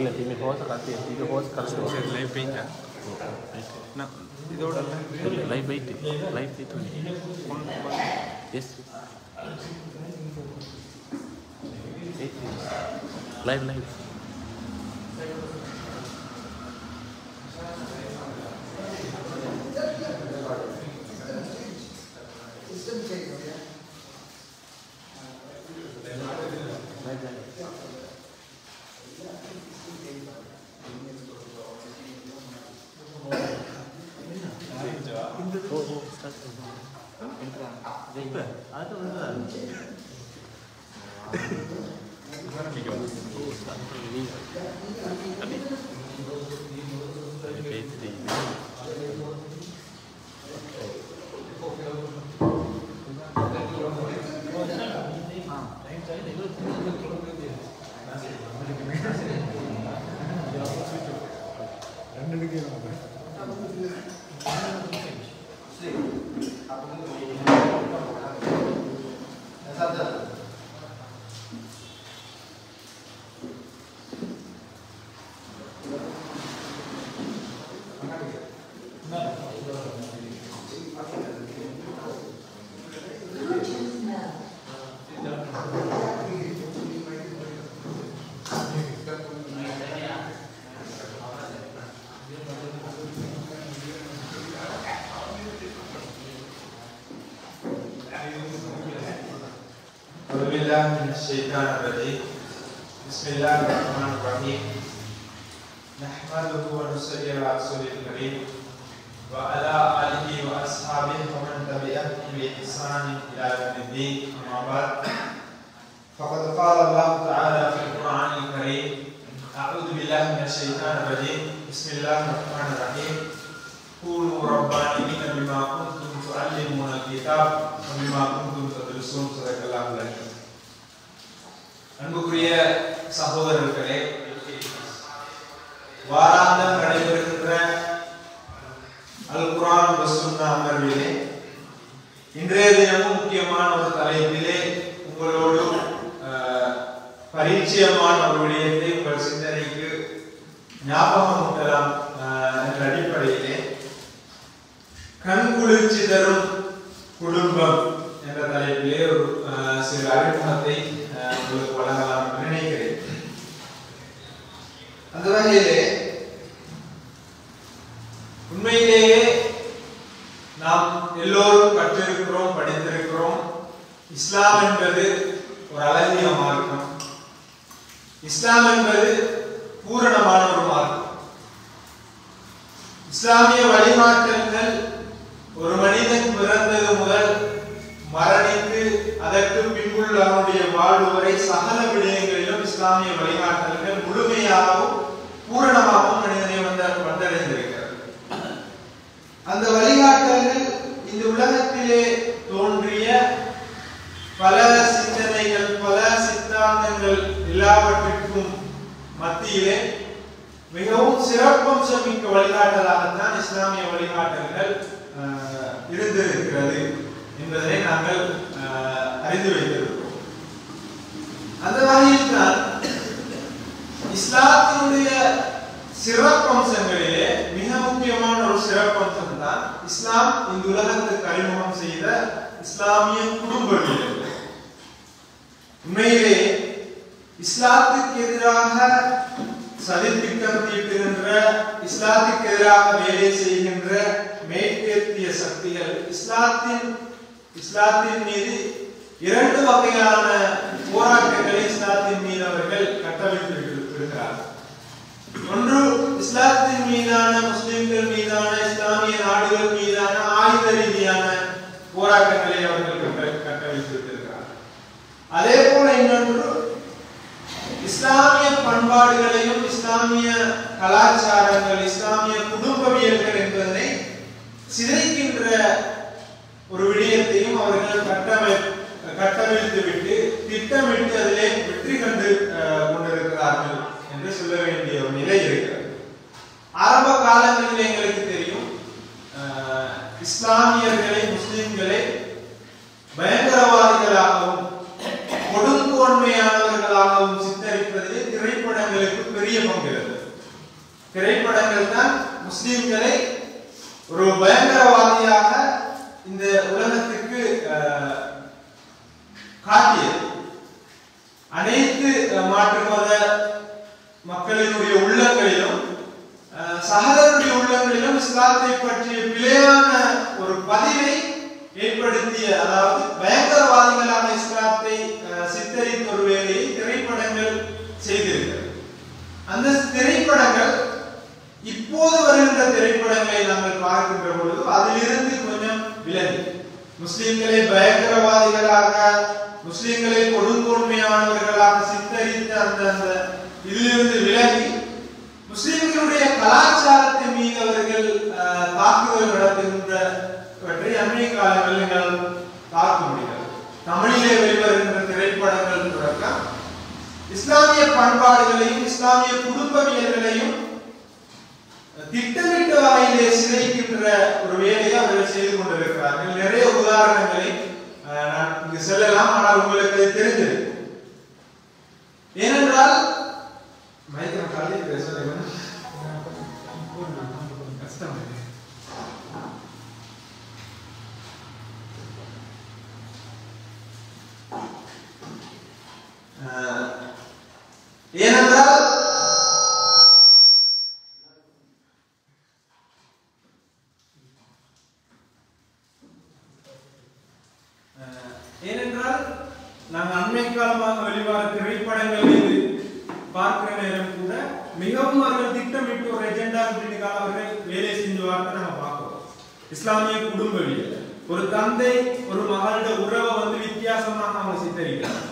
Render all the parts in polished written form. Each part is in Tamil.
இல்ல தீமே ஹோஸ் காத்தி இது ஹோஸ் கலந்து சரி லைவ் பெயிண்டா நான் இதோட live wait yes live Bismillahirrahmanirrahim. Bismillahirrahmanirrahim. Nahmaduhu wa nusalli ala rasulil karim wa ala alihi wa ashabihi wa man tabi'ahum bi ihsanin ila yaumiddin. Amma ba'd. Faqad qala Allah ta'ala fil Qur'anil karim. A'udzu billahi minasy syaithanir rajim. Bismillahirrahmanirrahim. Qulu rabbaniyina bima kuntum tu'allimuna al-kitab wa bima kuntum tadrusun. Sadaqallahul azim. அன்புக்குரிய சகோதரர்களே, வாராந்தம் நடைபெறுகின்ற அல் குர்ஆன் வசுன்னா அமர்விலே இன்றைய தினமும் முக்கியமான ஒரு தலைப்பிலே உங்களோடு பரிச்சயமான ஒரு விடயத்தை உங்கள் சிந்தனைக்கு ஞாபகமூட்டலாம் என்ற அடிப்படையிலே கண்குளிர்ச்சி தரும் குடும்பம் என்ற தலைப்பிலே ஒரு சில அறிமுகத்தை உங்களுக்கு வழங்கலாம் என்று நினைக்கிறேன். அந்த வகையிலே உண்மையிலேயே நாம் எல்லோரும் கற்றிருக்கிறோம், படித்திருக்கிறோம். இஸ்லாம் என்பது ஒரு அழகிய மார்க்கம். இஸ்லாம் என்பது பூரணமான ஒரு மார்க்கம். இஸ்லாமிய வழிகாட்டல்கள் ஒரு மனிதன் பிறந்தது முதல் மரணித்து அதற்கு பின்புள்ள அவனுடைய வாழ்வு வரை சகல விடயங்களிலும் இஸ்லாமிய வழிகாட்டல்கள் முழுமையாகவும் பூரணமாகவும் மனிதனை வந்தடைந்திருக்கிறது. அந்த வழிகாட்டல்கள் இந்த உலகத்திலே தோன்றிய பல சிந்தனைகள், பல சித்தாந்தங்கள் எல்லாவற்றிற்கும் மத்தியிலே மிகவும் சிறப்பம்சம் மிக்க வழிகாட்டலாகத்தான் இஸ்லாமிய வழிகாட்டல்கள் இருந்திருக்கிறது என்பதை நாங்கள் அறிந்து வைத்திருக்கிறோம். அந்த வகையில் தான் இஸ்லாத்தினுடைய சிறப்பம்சங்களிலே மிக முக்கியமான ஒரு சிறப்பம்சம் தான் இஸ்லாம் இந்த உலகத்துக்கு அறிமுகம் செய்த இஸ்லாமிய குடும்பவியல். உண்மையிலே இஸ்லாத்துக்கு எதிராக சதித்திட்டம் தீட்டுகின்ற, இஸ்லாத்துக்கு எதிராக வேலை செய்கின்ற மேற்கத்திய சக்திகள் இஸ்லாத்தின் மீது இரண்டு வகையான போராட்டங்களை இஸ்லாத்தின் மீது அவர்கள் கட்டமைத்திருக்கிறார்கள். ஒன்று, இஸ்லாத்தின் மீதான, முஸ்லிம்கள் மீதான, இஸ்லாமிய நாடுகள் மீதான ஆயுத ரீதியான போராட்டங்களை அவர்கள் கட்டமைத்திருக்கிறார்கள். அதே போல இன்னொன்று, இஸ்லாமிய பண்பாடுகளையும் இஸ்லாமிய கலாச்சாரங்கள், இஸ்லாமிய குடும்பவியல்கள் என்பதனை சிதைக்கின்ற ஒரு விடயத்தையும் அவர்கள் கட்டமைத்து விட்டு திட்டமிட்டு அதிலே வெற்றி கண்டு கொண்டிருக்கிறார்கள் என்று சொல்ல வேண்டிய ஒரு நிலை இருக்கிறது. ஆரம்ப காலங்களில் எங்களுக்கு தெரியும், இஸ்லாமியர்களை, முஸ்லிம்களை பயங்கரவாதிகளாகவும் கொடுங்கோன்மையானவர்களாகவும் பயங்கரவாதிகளாகவும் சித்தரிப்பதிலே திரைப்படங்களுக்கு பெரிய பங்கு இருக்கு. திரைப்படங்கள் தான் முஸ்லிம்களை ஒரு பயங்கரவாதியாக இந்த உலகத்துக்கு காட்டியது. அனைத்து மாற்று மத மக்களினுடைய உள்ளங்களிலும் சகோதரருடைய உள்ளங்களிலும் இஸ்லாத்தை பற்றிய பிழையான ஒரு பதிவை ஏற்படுத்திய, அதாவது பயங்கரவாதிகளான இஸ்லாத்தை சித்தரித்த ஒரு வேலையை திரைப்படங்கள் செய்திருக்கிறது. அந்த திரைப்படங்கள் இப்போது வருகின்ற திரைப்படங்களை நாங்கள் பார்க்கின்ற பொழுது அதிலிருந்து கொஞ்சம் விலகி முஸ்லிம்களை பயங்கரவாதிகளாக, முஸ்லிம்களை கொடுங்கோன்மையானவர்களாக சித்தரித்த அந்த இதிலிருந்து விலகி முஸ்லிம்களுடைய கலாச்சாரத்தின் மீது அவர்கள் தாக்குதல் நடத்துகின்றவற்றை அண்மை காலங்களில் எங்களால் பார்க்க முடியாது. தமிழிலே வெளிவருகின்ற திரைப்படங்கள் தொடக்கம் இஸ்லாமிய பண்பாடுகளையும் இஸ்லாமிய குடும்பவியல்களையும் திட்டமிட்ட வகையிலே சிதைக்கின்ற ஒரு வேலையை அவர்கள் செய்து கொண்டிருக்கிறார்கள். நிறைய உதாரணங்களை நான் இங்கு செல்லலாம், ஆனால் உங்களுக்கு தெரிந்திருக்கும். ஏனென்றால் கஷ்டம். ஏனென்றால் நாங்கள் அண்மை காலமாக வெளிவர திரைப்படங்கள் மீது பார்க்கிற நேரம் கூட மிகவும் அவர்கள் திட்டமிட்டு ஒரு எஜெண்டா அப்படின்னுக்காக அவர்கள் வேலை செஞ்சுவார்கள் நம்ம பார்க்கிறோம். இஸ்லாமிய குடும்பவியல், ஒரு தந்தை ஒரு மகளோட உறவை வித்தியாசமாக அவங்க சித்தரிக்கிறாங்க.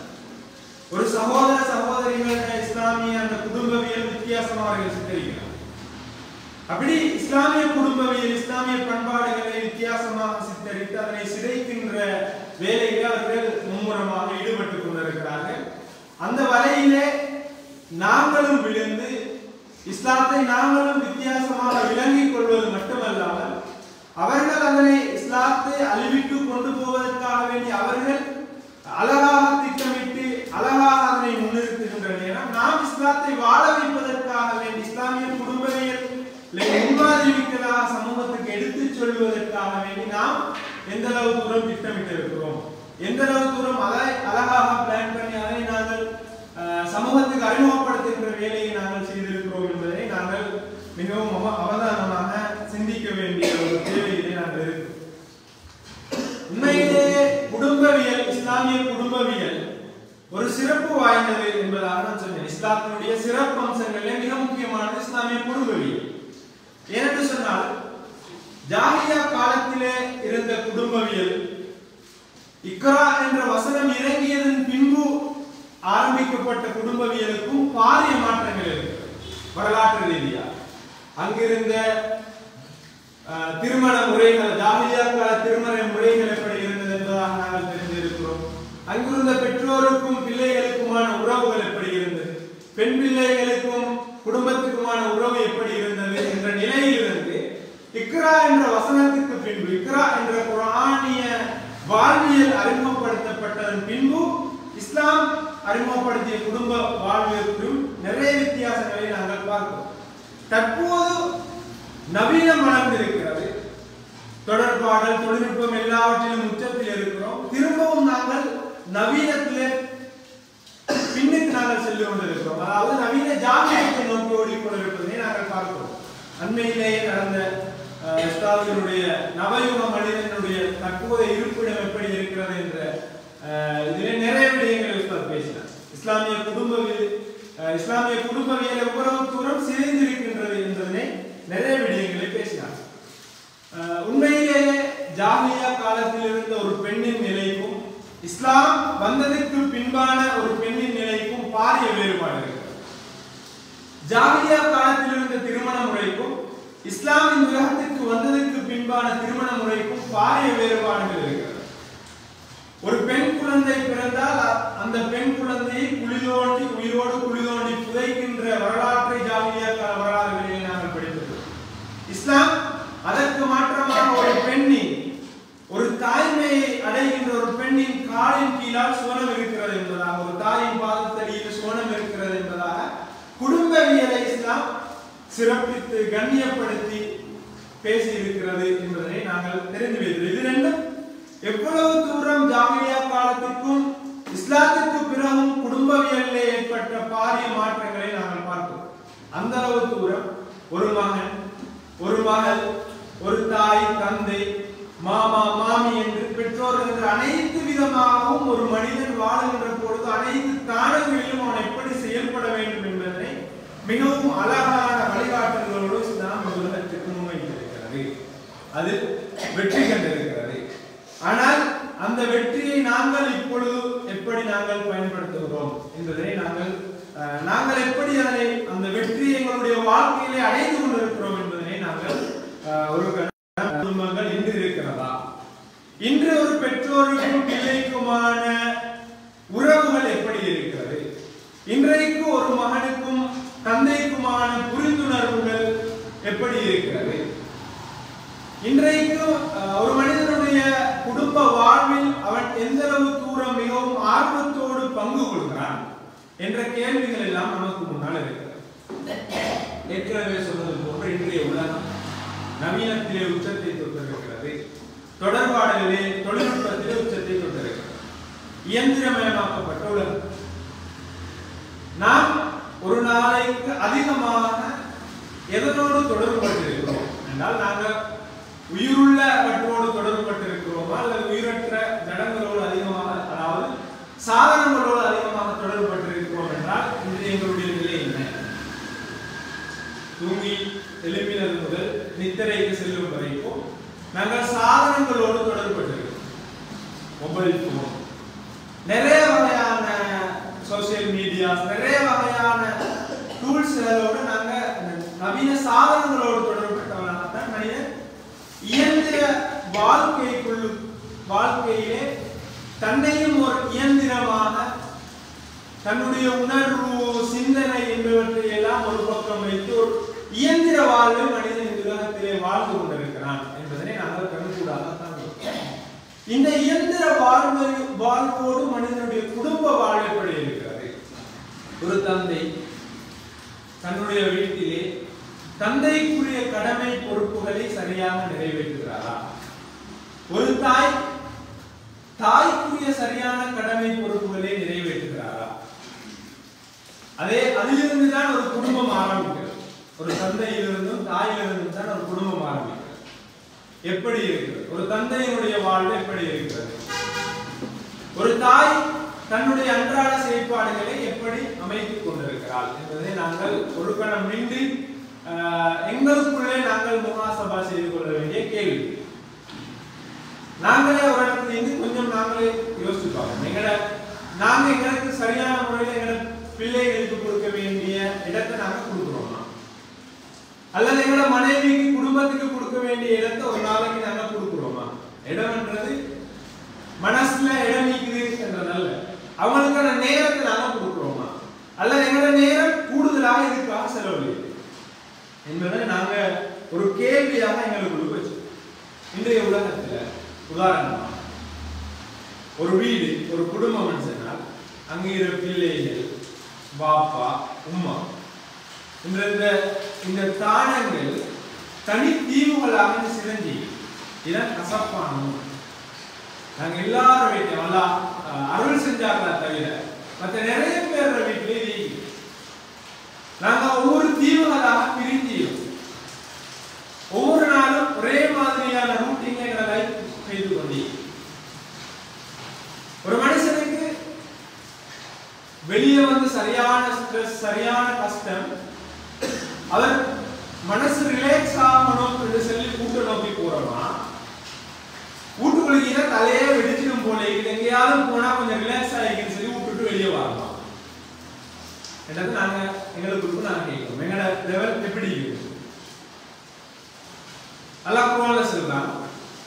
ஒரு சகோதர சகோதரிகளோட இஸ்லாமிய அந்த குடும்பவியல் வித்தியாசமாக அவர்கள் சித்தரிக்கிறாங்க. அப்படி இஸ்லாமிய குடும்பவியல் இஸ்லாமிய பண்பாடுகளை வித்தியாசமாக சித்தரித்து அதனை சிதைக்கின்ற வேலைகளை அவர்கள் மும்முரமாக ஈடுபட்டுக் கொண்டிருக்கிறார்கள். அந்த வலையிலே நாங்களும் விழுந்து இஸ்லாத்தை நாங்களும் வித்தியாசமாக விளங்கிக் கொள்வது மட்டுமல்லாமல் அவர்கள் அதனை இஸ்லாத்தை அழிவிட்டு கொண்டு போவதற்காக வேண்டி அவர்கள் அழகாக திட்டமிட்டு அழகாக அதனை முன்னிறுத்துகின்ற நேரம் நாம் இஸ்லாத்தை வாழ வைப்பதற்காக வேண்டி இஸ்லாமிய குடும்பவியல் முன்மாதிரிமிக்கதாக சமூகத்துக்கு எடுத்துச் சொல்வதற்காக வேண்டி நாம் எந்த அளவு தூரம் திட்டமிட்டு இருக்கிறோம், எந்த அளவு தூரம் அதை அழகாக பிளான் பண்ணி அதை நாங்கள் சமூகத்துக்கு அறிமுகப்படுத்துகின்ற வேலையை நாங்கள் செய்திருக்கிறோம் என்பதை நாங்கள் மிகவும் அவதானமாக சிந்திக்க வேண்டிய ஒரு தேவையிலே நாங்கள் இருக்கிறோம். உண்மையிலேயே குடும்பவியல் இஸ்லாமிய குடும்பவியல் ஒரு சிறப்பு வாய்ந்தது என்பதாக நான் சொன்னேன். இஸ்லாத்தினுடைய சிறப்பு அம்சங்களிலே மிக முக்கியமானது இஸ்லாமிய குடும்பவியல். ஏனென்று சொன்னால் ஜாஹிலியா காலத்திலே இருந்த குடும்பவியல் இக்ரா என்ற வசனம் இறங்கியதன் பின்பு ஆரம்பிக்கப்பட்ட குடும்பவியலுக்கும் பாரிய மாற்றங்கள் இருக்கு. வரலாற்று ரீதியாக அங்கிருந்த திருமண முறைகள், ஜாஹிலியா கால திருமண முறைகள் எப்படி இருந்தது என்பதாக நாங்கள் தெரிந்திருக்கிறோம். அங்கிருந்த பெற்றோருக்கும் பிள்ளைகளுக்குமான உறவுகள் எப்படி இருந்தது, பெண் பிள்ளைகளுக்கும் குடும்பத்துக்குமான உறவு எப்படி இருந்தது என்ற நிலையிலிருந்து இக்ரா என்ற வசனத்துக்கு பின்பு இக்ரா என்ற குர்ஆனிய வாழ்வியல் அறிமுகப்படுத்தப்பட்டதன் பின்பு இஸ்லாம் அறிமுகப்படுத்திய குடும்ப வாழ்வியலுக்கும் நிறைய வித்தியாசங்களை நாங்கள் பார்க்கிறோம். தற்போது நவீனம் வளர்ந்திருக்கிறது, தொடர்பாடல் தொழில்நுட்பம் எல்லாவற்றிலும் உச்சத்தில் இருக்கிறோம். திரும்பவும் நாங்கள் நவீனத்திலே பின்னுக்கு நாங்கள் சென்று கொண்டிருக்கிறோம். அதாவது நவீன ஜாமியத்தை நோக்கி ஓடிக்கொண்டிருப்பதை நாங்கள் பார்க்கிறோம். அண்மையிலேயே நடந்த இஸ்லாமியருடைய நவயுக மனிதனுடைய தற்போதைய இருப்பிடம் எப்படி இருக்கிறது என்ற இதிலே நிறைய விடயங்கள் பேசினார். இஸ்லாமிய குடும்பவியல் எவ்வளவு தூரம் சிதைந்திருக்கின்றது என்பதனை நிறைய விடயங்களை பேசினார். உண்மையிலேயே ஜாஹிலியா காலத்தில் இருந்த ஒரு பெண்ணின் நிலைக்கும் இஸ்லாம் வந்ததற்கு பின்பான ஒரு பெண்ணின் நிலைக்கும் பாரிய வேறுபாடு இருக்கிறது. ஜாஹிலியா காலத்தில் இருந்த திருமண முறைக்கும் இஸ்லாமின் உலகத்திற்கு வந்ததற்கு பின்பான திருமண முறைக்கும் பாரிய வேறுபாடுகள் இருக்கிறது. ஒரு பெண் குழந்தை பிறந்தால் அந்த பெண் குழந்தையை உயிரோடு குழி தோண்டி புதைக்கின்ற வரலாற்றை ஜாஹிலியா கால வரலாறுகளில் நாங்கள் படித்திருக்கிறோம். இஸ்லாம் அதற்கு மாற்றமாக ஒரு பெண்ணின் ஒரு தாய்மையை அடைகின்ற ஒரு பெண்ணின் காலின் கீழால் சுவனம் இருக்கிறது என்பதாக, ஒரு தாயின் பாதத்தடியில் சிறப்பித்து கண்ணியப்படுத்தி பேசி இருக்கிறது என்பதை நாங்கள் தெரிந்து வைக்கிறோம். இது ரெண்டும் எவ்வளவு தூரம் ஜாமிலியா காலத்திற்கும் இஸ்லாத்திற்கு பிறகும் குடும்பவியலில் ஏற்பட்ட பாரிய மாற்றங்களை நாங்கள் பார்க்கிறோம். அந்த அளவு தூரம் ஒரு மகன், ஒரு மகள், ஒரு தாய், தந்தை, மாமா, மாமி என்று பெற்றோர்கள் என்று அனைத்து விதமாகவும் ஒரு மனிதன் வாழுகின்ற பொழுது அனைத்து தானங்களிலும் அவன் எப்படி செயல்பட வேண்டும் என்பதனை மிகவும் அழகான வழிகாட்டுகளோடு இஸ்லாம் உலகத்திற்கு முன்வைத்திருக்கிறது. அது வெற்றி கண்டிருக்கிறது. ஆனால் அந்த வெற்றியை நாங்கள் இப்பொழுது எப்படி நாங்கள் பயன்படுத்துகிறோம் என்பதனை நாங்கள் எப்படி அதனை அந்த வெற்றியை எங்களுடைய வாழ்க்கையிலே அடைந்து கொண்டிருக்கிறோம் என்பதனை நாங்கள் ஒரு குடும்பங்கள் இன்று இருக்கிறதா, இன்று ஒரு பெற்றோருக்கும் பிள்ளைக்குமான உறவுகள் எப்படி இருக்கிறது, இன்றைக்கு ஒரு மகனுக்கும் தந்தைக்குமான புரிந்துணர்வுகள் எப்படி இருக்கிறது, இன்றைக்கு ஒரு மனிதனுடைய குடும்ப வாழ்வில் அவன் எந்த அளவு தூரம் மிகவும் ஆர்வத்தோடு பங்கு கொள்கிறான் என்ற கேள்விகள் எல்லாம் நமக்கு முன்னால் இருக்கிறது. ஏற்கனவே சொன்னது போன்ற இன்றைய உலகம் நவீனத்திலே உச்சத்தை தொட்டிருக்கிறது, தொடர்பாடலிலே தொழில்நுட்பத்திலே உச்சத்தை தொட்டிருக்கிறது, இயந்திரமயமாக்கப்பட்ட உலகம். நாம் ஒரு நாளைக்கு அதிகமாக எதனோடு தொடர்புபட்டிருக்கிறோம் என்றால், நாங்கள் உயிருள்ளவற்றோடு தொடர்புபட்டிருக்கிறோமா அல்லது உயிரற்ற ஜடங்களோடு அதிகமாக, அதாவது சாதனங்களோடு அதிகமாக தொடர்புபட்டிருக்கிறோம் என்றால் இன்று எங்களுடைய நிலை என்ன? தூங்கி எழுப்பினது முதல் நித்திரைக்கு செல்லும் வரைக்கும் நாங்கள் சாதனங்களோடு தொடர்புபட்டிருக்கிறோம். மொபைல் போன், நிறைய வகையான சோசியல் மீடியா, நிறைய வகையான டூல்ஸ்களோடு நாங்கள் நவீன சாதனங்களோடு தொடர்புபட்டவர்களாகத்தான் மனிதன் இயந்திர வாழ்க்கையிலே தன்னையும் ஒரு இயந்திரமாக தன்னுடைய உணர்வு, சிந்தனை என்பவற்றை எல்லாம் ஒரு பக்கம் வைத்து ஒரு இயந்திர வாழ்வை மனிதன் இந்த உலகத்திலே வாழ்ந்து கொண்டிருக்கிறான் என்பதனை நாங்கள் கண்கூடாக காண்கிறோம். இந்த இயந்திர வாழ்வோடு மனிதனுடைய குடும்ப வாழ்வு எப்படி இருக்கிறது? ஒரு தந்தை தன்னுடைய வீட்டிலே தந்தைக்குரிய கடமை பொறுப்புகளை சரியாக நிறைவேற்றுகிறாரா? ஒரு தாய் தாய்க்குரிய சரியான கடமை பொறுப்புகளை நிறைவேற்றுகிறாரா? அதிலிருந்து தான் ஒரு குடும்பம் ஆரம்பிக்கிறது. ஒரு தந்தையிலிருந்தும் தாயிலிருந்தும் தான் ஒரு குடும்பம் ஆரம்பிக்கிறது. எப்படி இருக்கிறது? ஒரு தந்தையினுடைய வாழ்வு எப்படி இருக்கிறது? ஒரு தாய் தன்னுடைய அன்றாட செயற்பாடுகளை எப்படி அமைத்துக் கொண்டிருக்கிறாள் என்பதை நாங்கள் ஒரு கணம் நின்று எங்களுக்குள்ளே நாங்கள் முகாசபா செய்து கொள்ள வேண்டிய கேள்வி. நாங்களே ஒரு இடத்துல இருந்து கொஞ்சம் நாங்களே யோசிச்சு பார்க்கணும். நாங்க எங்களுக்கு சரியான முறையில் எங்களை பிள்ளைகளுக்கு கொடுக்க வேண்டிய இடத்தை நாங்க கொடுக்குறோமா, அல்லது எங்களோட மனைவிக்கு குடும்பத்துக்கு கொடுக்க வேண்டிய இடத்தை ஒரு நாளைக்கு நாங்க கொடுக்குறோமா? இடம்ன்றது மனசுல இடம் நீக்குது என்றதல்ல, அவங்களுக்கான நேரத்தை நாங்க கொடுக்குறோமா, அல்லது எங்களோட நேரம் கூடுதலாக இதுக்காக செலவழிது என்பதை நாங்க ஒரு கேள்வியாக எங்களுக்கு வச்சு. இன்றைய உலகத்துல உதாரணமா ஒரு வீடு, ஒரு குடும்பம் சொன்னால் அங்க இருக்கிற பிள்ளைகள், பாப்பா, உம்மா, இந்த தானங்கள் தனித்தீவுகளாக சிறஞ்சி இதான் கசப்பானோம். நாங்க எல்லாரும் வீட்டையும் எல்லாம் அருள் செஞ்சாங்களா தவிர மற்ற நிறைய பேர் வீட்டிலே நாங்க ஒவ்வொரு தீவுகளாக பிரிஞ்சியும் ஒவ்வொரு நாளும் ஒரே மாதிரியான ரூட்டிங்க எங்களை லைஃப் செய்து கொண்டே. ஒரு மனுஷனுக்கு வெளியே வந்து சரியான ஸ்ட்ரெஸ், சரியான கஷ்டம், அவர் மனசு ரிலாக்ஸ் ஆகணும் என்று சொல்லி கூட்ட நோக்கி போறோமா, வீட்டுக்குள்ள தலையே வெடிச்சிடும் போல எங்கேயாவது போனா கொஞ்சம் ரிலாக்ஸ் ஆகிக்குன்னு சொல்லி விட்டுட்டு வெளியே வரலாம். என்னது நாங்க எங்களுக்கு நாங்க கேட்கிறோம், எங்களோட லெவல் எப்படி இருக்கு? அல்லாஹ் குர்ஆன்ல சொல்றான்,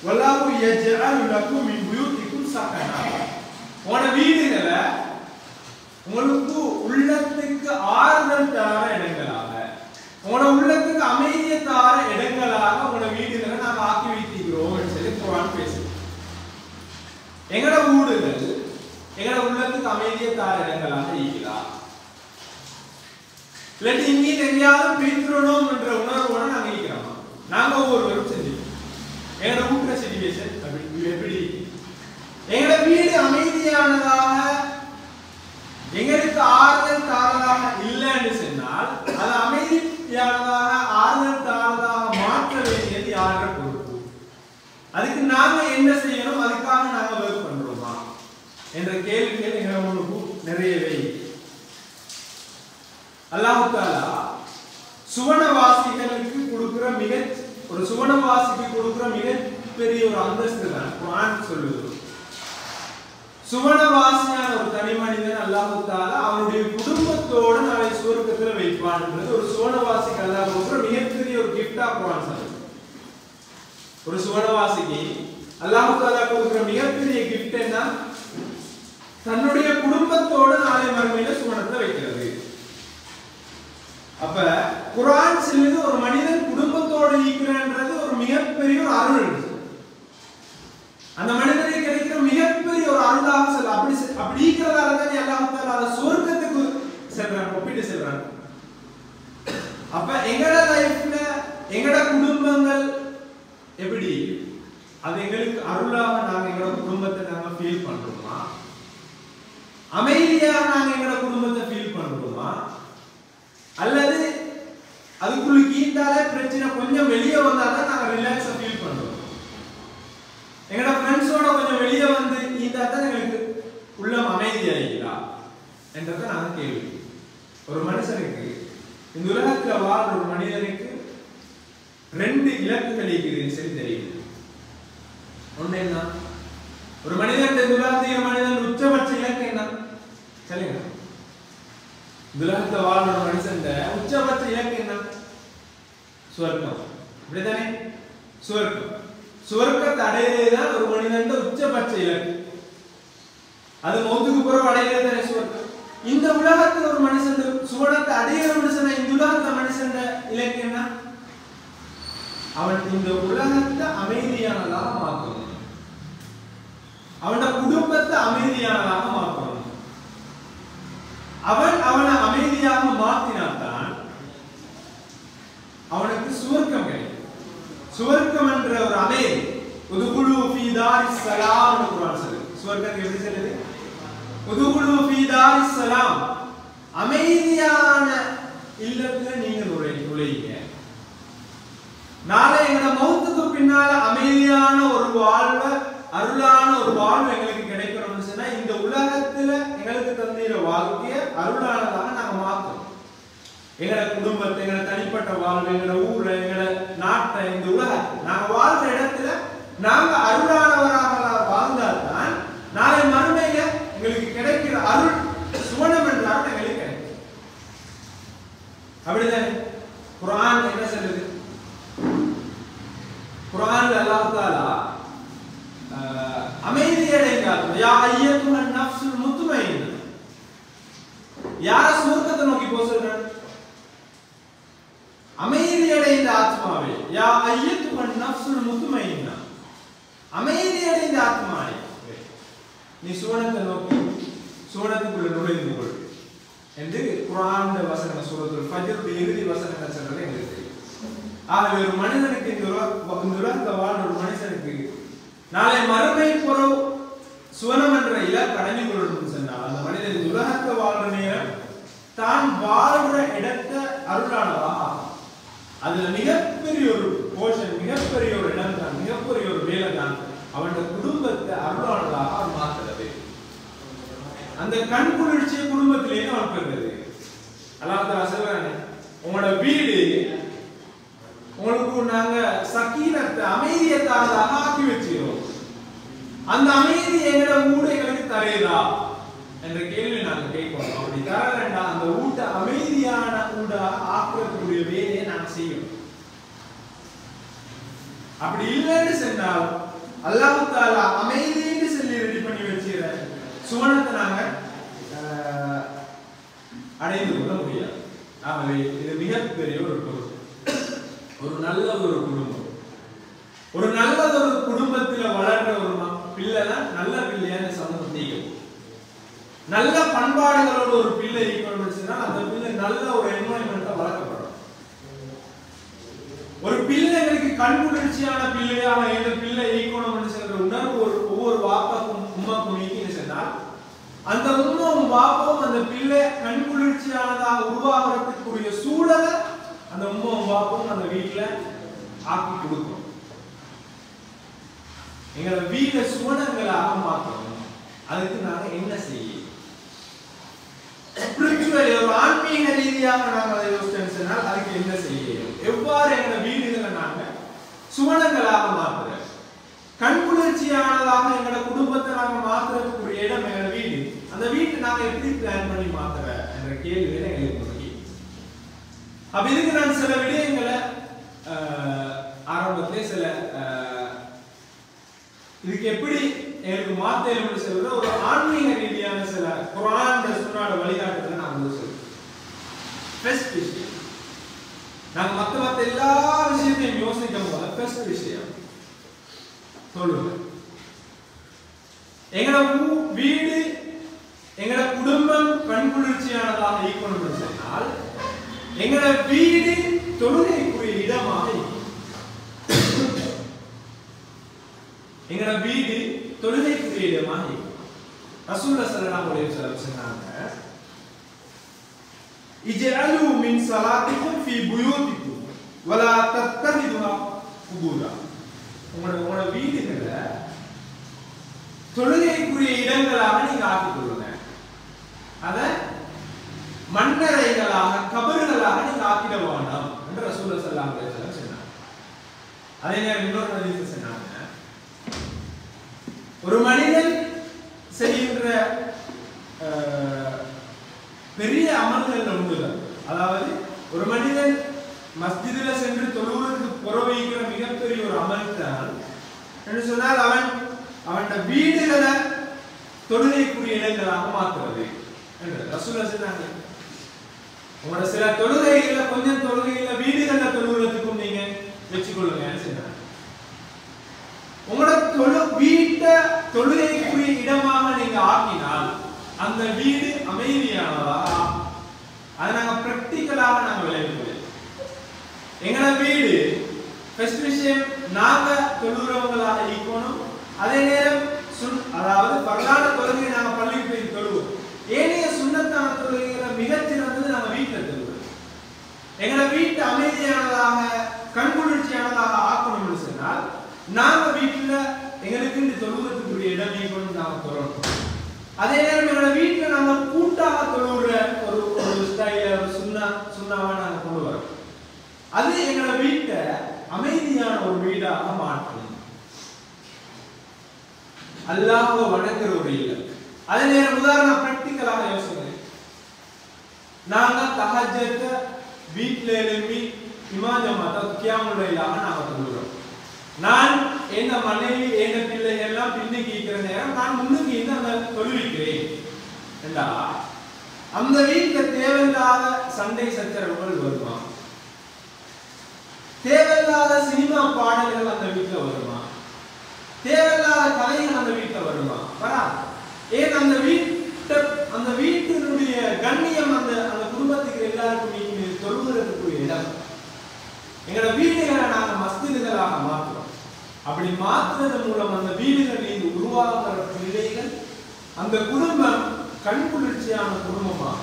வல்லாஹு யஜஅலு லக்கும் மின் புயூத்திக்கும் சகனா. உங்க வீடுகளை உங்களுக்கு உள்ளத்துக்கு ஆறுதல் தர இடங்களாக, உங்களோட உள்ளத்துக்கு அமைதியை தர இடங்களாக உங்களோட வீடுகளை நாங்க ஆக்கி வைத்திருக்கிறோம் என்று சொல்லி குர்ஆன் பேசுது. எங்களோட வீடுகள் எங்களோட உள்ளத்துக்கு அமைதியை தர இடங்களாக இருக்கிறா? இல்லாட்டி இங்கே எங்கேயாவது பிரித்துறோம் என்ற உணர்வோட நாங்க இருக்கிறோம். நாங்க ஒவ்வொருவரும் செஞ்சுக்கோம். எங்களோட ஊற்ற சிச்சுவேஷன் எப்படி எங்களோட வீடு அமைதியானதாக எங்களுக்கு ஆறுதல் தாரதாக இல்லைன்னு சொன்னால் அது அமைதியானதாக ஆறுதல் தாரதாக மாற்ற வேண்டியது யாரோட பொறுப்பு? அதுக்கு நாங்க என்ன செய்யணும்? அதுக்காக நாங்க ஒர்க் பண்றோமா என்ற கேள்விகள் எங்களுக்கு நிறையவே. அல்லாஹ் தஆலா சுவனவாசிகளுக்கு கொடுக்கிற சுவனவாசிக்கு கொடுக்கிற மிகப்பெரிய ஒரு அந்தஸ்து தான் குர்ஆன் சொல்லுது. சுவனவாசியான ஒரு தனி மனிதன் அல்லாஹ் தஆலா அவருடைய குடும்பத்தோடு நாளை சுவர்க்கத்துல வைப்பான்ன்றது ஒரு சுவனவாசிக்கு அல்லாஹ் கொடுக்கிற மிகப்பெரிய ஒரு கிஃப்டா குர்ஆன் சொல்லுது. ஒரு சுவனவாசிக்கு அல்லாஹ் தஆலா கொடுக்கிற மிகப்பெரிய கிஃப்ட் என்ன? தன்னுடைய குடும்பத்தோடு நாளை மறுமையில சுவனத்தை வைக்கிறது. அப்ப குர்ஆன் சொல்லுது ஒரு மனிதன் குடும்பத்தோடு இருக்கிறன்றது ஒரு மிகப்பெரிய ஒரு அருள். அந்த மனிதனுக்கு கிடைக்கிற மிகப்பெரிய ஒரு அருளாக சொல்ல அப்படி இருக்கிறதால தான் அல்லாஹ் தஆலா அதை சொர்க்கத்துக்கு செல்றான், ஒப்பிட்டு செல்றான். அப்ப எங்கட லைஃப்ல எங்கட குடும்பங்கள் எப்படி அது எங்களுக்கு அருளாக நாங்க எங்கட குடும்பத்தை நாங்க ஃபீல் பண்றோமா? அமைதியாக நாங்க எங்கட குடும்பத்தை ஃபீல் பண்றோமா? அல்லது அதுக்குள்ள கீண்டாலே பிரச்சனை கொஞ்சம் வெளியே வந்தாதான் நாங்க ரிலாக்ஸா ஃபீல் பண்றோம். எங்கட ஃப்ரெண்ட்ஸோட கொஞ்சம் வெளியே வந்து ஈந்தா தான் எங்களுக்கு உள்ளம் அமைதியாகிறா என்றதை நாங்க கேள்வி. ஒரு மனுஷனுக்கு இந்த உலகத்துல வாழ்ற ஒரு மனிதனுக்கு 2 இலக்குகள் இருக்குதுன்னு சொல்லி தெரியுது. ஒண்ணு என்ன? ஒரு மனிதன் இந்த உலகத்தில் மனிதன் உச்சபட்ச இலக்கு என்ன சொல்லுங்க? உலகத்தை வாழ்ற ஒரு மனுஷன் உச்சபட்ச இலக்கு என்ன? சுவர்க்கம். இப்படிதானே? சுவர்க்கம். சுவர்க்கத்தை அடையிறதுதான் ஒரு மனிதன் உச்சபட்ச இலக்கு. அது மௌத்துக்கு பிறகு அடையிறதுதானே சுவர்க்கம். இந்த உலகத்தில் ஒரு மனுஷன் சுவனத்தை அடையிற மனுஷன் இந்த உலகத்தை மனுஷன் இலக்கு என்ன? அவன் இந்த உலகத்தை அமைதியானதாக மாற்றணும். அவனோட குடும்பத்தை அமைதியானதாக மாற்றணும். அவனை அமைதியாக மாற்றினால்தான் அவனுக்கு சுவர்க்கம் கிடைக்கும். சுவர்க்கம் என்ற ஒரு அமைதி உதுகுலு ஃபீ தாரிஸ் ஸலாம் என்று குர்ஆன் சொல்லுது. சுவர்க்கம் எப்படி சொல்லுது? உதுகுலு ஃபீ தாரிஸ் ஸலாம், அமைதியான இல்லத்துல நீங்க நுழையுங்க. நாளை எங்க மௌத்துக்கு பின்னால அமைதியான ஒரு வாழ்வு, அருளான ஒரு வாழ்வு எங்களுக்கு கிடைக்கணும்னு சொன்னா இந்த உலகத்துல எங்களுக்கு தந்திர வாழ்க்கைய அருளானதாக நாங்க மாற்றோம். எங்களோட குடும்பத்தை, எங்களோட தனிப்பட்ட வாழ்வு, எங்களோட ஊரை, எங்களோட நாட்டை, இந்த உலகத்தை நாங்க வாழ்ற இடத்துல நாங்க அருளானவராக வாழ்ந்தால்தான் நாளை மறுமையில எங்களுக்கு கிடைக்கிற அருள் சுவனம் என்ற அருள் எங்களுக்கு கிடைக்கும். அப்படிதானே? குர்ஆன் என்ன சொல்லுது? குர்ஆன்ல அல்லாஹ் தஆலா அமைதியடைந்தார். யா அய்யத்துஹன் நஃப்ஸுல் முத்மஇன்னா, யார சுவர்க்கத்தை நோக்கி போக சொல்றான்? அமைதியடைந்த ஆத்மாவே. யா அய்யத்துஹன் நஃப்ஸுல் முத்மஇன்னா, அமைதியடைந்த ஆத்மாவே நீ சுவனத்தை நோக்கி சுவனத்துக்குள்ள நுழைந்து கொள் என்று குர்ஆன் வசனம் சூரத்துல் ஃபஜ்ர் இறுதி வசனங்கள் சொல்றது எங்களுக்கு தெரியும். ஆகவே ஒரு மனிதனுக்கு இந்த உலகத்தை வாழ்ற ஒரு மனுஷனுக்கு நாளை மறுமை பொருள் சுவனம் என்ற இலக்கு அடைஞ்சு கொள்ளணும்னு சொன்னால் அந்த மனிதன் இந்த உலகத்தை வாழ்ற நேரம் தான் வாழ்ற இடத்தை அருளானதா ஆகும். அதுல மிகப்பெரிய ஒரு போர்ஷன், மிகப்பெரிய ஒரு இடம் தான், மிகப்பெரிய ஒரு வேலை தான் அவனுடைய குடும்பத்தை அருளானதாக அவன் மாற்றுறது. அந்த கண் குளிர்ச்சியை குடும்பத்திலேயே அவன் பெறுறது. அல்லாஹ் தஆலா சொல்றானே, உங்களோட வீடு உங்களுக்கு நாங்க சக்கீனத்தை அமைதியை தாரதாக ஆக்கி வச்சிரோம். அந்த அமைதி எங்களோட ஊட எங்களுக்கு தரையுதா என்ற கேள்வி நாங்க கேட்கணும். அப்படி தர வேண்டாம், அந்த ஊட்ட அமைதியான ஊட ஆக்குறதுக்குரிய வேலையை நாங்க செய்யணும். அப்படி இல்லைன்னு சொன்னால் அல்லாஹ் தஆலா அமைதின்னு சொல்லி ரெடி பண்ணி வச்சிர சுவனத்தை நாங்க அடைந்து கொள்ள முடியாது. ஆகவே இது மிகப்பெரிய ஒரு பொருள். ஒரு நல்ல ஒரு குடும்பம், ஒரு நல்ல ஒரு குடும்பத்துல வளர்ற ஒரு பிள்ளை தான் நல்ல பிள்ளையான சமூகத்தையும் நல்ல பண்பாடுகளோட ஒரு பிள்ளை இருக்கணும்னு சொன்னா அந்த பிள்ளை நல்ல ஒரு என்வாயன்மெண்ட் கண்குளிர்ச்சியான பிள்ளையாக எந்த பிள்ளை ஈக்கணும்னு சொல்ற உணர்வு ஒவ்வொரு வாப்பாக்கும் உமாக்கும் ஈக்கின்னு சொன்னால் அந்த உமாவும் வாப்பாவும் அந்த பிள்ளை கண்குளிர்ச்சியானதாக உருவாகிறதுக்குரிய சூழலை அந்த உமாவும் வாப்பாவும் அந்த வீட்டுல ஆக்கி கொடுக்கும். எங்களை வீட்டை சுவனங்களாக மாற்றணும். அதுக்கு நாங்க என்ன செய்ய ஒரு ஆன்மீக ரீதியாக நாங்கள் அதை யோசிச்சோம்னால் அதுக்கு என்ன செய்யணும்? எவ்வாறு எங்க வீடுகளை நாங்க சுவனங்களாக மாற்றுற கண்குளிர்ச்சியானதாக எங்களோட குடும்பத்தை நாங்க மாற்றுறதுக்கு இடம் எங்களோட வீடு. அந்த வீட்டை நாங்க எப்படி பிளான் பண்ணி மாற்றுற என்ற கேள்விகளை எங்களுக்கு இருக்கு. அப்ப இதுக்கு நான் சில விடயங்களை ஆரம்பத்திலே சில இதுக்கு எப்படி எனக்கு மாத்தேன்னு சொல்ற ஒரு ஆன்மீக ரீதியான சில குர்ஆன் சுன்னாட வழிகாட்டுதலை நான் வந்து சொல்றேன். ஃபர்ஸ்ட் விஷயம் நாங்க மத்த எல்லா விஷயத்தையும் யோசிக்கும் போது ஃபர்ஸ்ட் விஷயம் சொல்லுங்க. எங்களோட வீடு எங்களோட குடும்பம் கண்குளிர்ச்சியானதாக ஈக்கணும்னு சொன்னால் எங்களோட வீடு தொழுகைக்குரிய இடமாக இருக்கும். எங்களோட வீடு தொழுகைக்குரிய இடமாக இருக்கும். ரசூலுல்லாஹி ஸல்லல்லாஹு அலைஹி வஸல்லம் சொன்னாங்க, இஜ்அலு மின் ஸலாத்திக்கும் ஃபீ புயூதிக்கும் வலா தத்தஹிதுஹா குபூரா. உங்களோட வீடுகளை தொழுகைக்குரிய இடங்களாக நீங்க ஆக்கிக் கொள்ளுங்க. அத மண்ணறைகளாக கபறுகளாக நீங்க ஆக்கிட வேண்டாம் என்று ரசூலுல்லாஹி ஸல்லல்லாஹு அலைஹி வஸல்லம் சொன்னாங்க. அதே நேரம் இன்னொரு ஹதீஸ் சொன்னாங்க, ஒரு மனிதன் செய்கின்ற பெரிய அமல்கள் ஒன்றுதான். அதாவது ஒரு மனிதன் மஸ்ஜிதில் சென்று தொழுவதற்கு புறவைக்கிற மிகப்பெரிய ஒரு அமல் தான் என்று சொன்னால் அவன் வீடுகளை தொழுகைக்குரிய இடங்களாக மாற்றுவது என்று ரசூலுல்லாஹி சொன்னாங்க. உங்களோட சில தொழுகைகளை கொஞ்சம் தொழுகைகளை வீடுகளை தொழுவதற்கும் நீங்க வச்சுக்கொள்ளுங்க சொன்னாங்க. உங்களோட வீட்டை தொழுகைக்குரிய இடமாக நீங்க ஆக்கினால் அந்த வீடு அமைதியானதா அதை நாங்க பிராக்டிகலாக நாங்க விளைவிப்போம். எங்களோட வீடு ஃபர்ஸ்ட் விஷயம் நாங்க தொழுகிறவங்களாக ஈக்கணும். அதே நேரம் அதாவது பரலான தொழுகை நாங்க பள்ளிக்கு போய் தொழுவோம். ஏனைய சுன்னத்தான தொழுகைகளை மிகச்சிறந்தது நாங்க வீட்டில் தொழுவோம். எங்களோட வீட்டை அமைதியானதாக கண்குளிர்ச்சியானதாக ஆக்கணும்னு சொன்னால் நாங்க வீட்டுல எங்களுக்கு தொழுவதற்குரிய இடம் ஈக்கணும் நாங்க தொழணும். அதே நேரம் எங்களோட வீட்டுல நாங்க கூட்டாக தொழுகிற ஒரு ஸ்டைல ஒரு சுண்ணாவா நாங்க கொண்டு வரோம். அது எங்களோட வீட்டை அமைதியான ஒரு வீடாக மாற்றணும். அல்லாஹ்வை வணங்குற ஒரு இல்லம். அதே நேரம் உதாரணம் பிராக்டிகலாக யோசிங்க. நாங்க தஹஜ்ஜத்தை வீட்டுல எழுப்பி இமாம் ஜமாத் கியாமுல் லைலாக நாங்க தொழுகிறோம். நான் என் மனைவி என் பிள்ளைகள் எல்லாம் பின்னுக்கு இருக்கிற நேரம் நான் முன்னுக்கு இருந்து அந்த தொழுவிக்கிறேன் என்றா அந்த வீட்டில் தேவையில்லாத சண்டை சச்சரவுகள் வருமா? தேவையில்லாத சினிமா பாடல்கள் அந்த வீட்டில் வருமா? தேவையில்லாத கதைகள் அந்த வீட்டில் வருமா? வராது. ஏன் அந்த வீட்டினுடைய கண்ணியம் அந்த குடும்பத்துக்கு எல்லாருக்கும் தொழுகிறதுக்குரிய இடம். எங்களோட வீடுகளை நாங்கள் மஸ்ஜிதுகளாக மாற்றுறோம். அப்படி மாற்றுறது மூலம் அந்த வீடுகளில் உருவாகிற பிள்ளைகள் அந்த குடும்பம் கண்குளிர்ச்சியான குடும்பமாக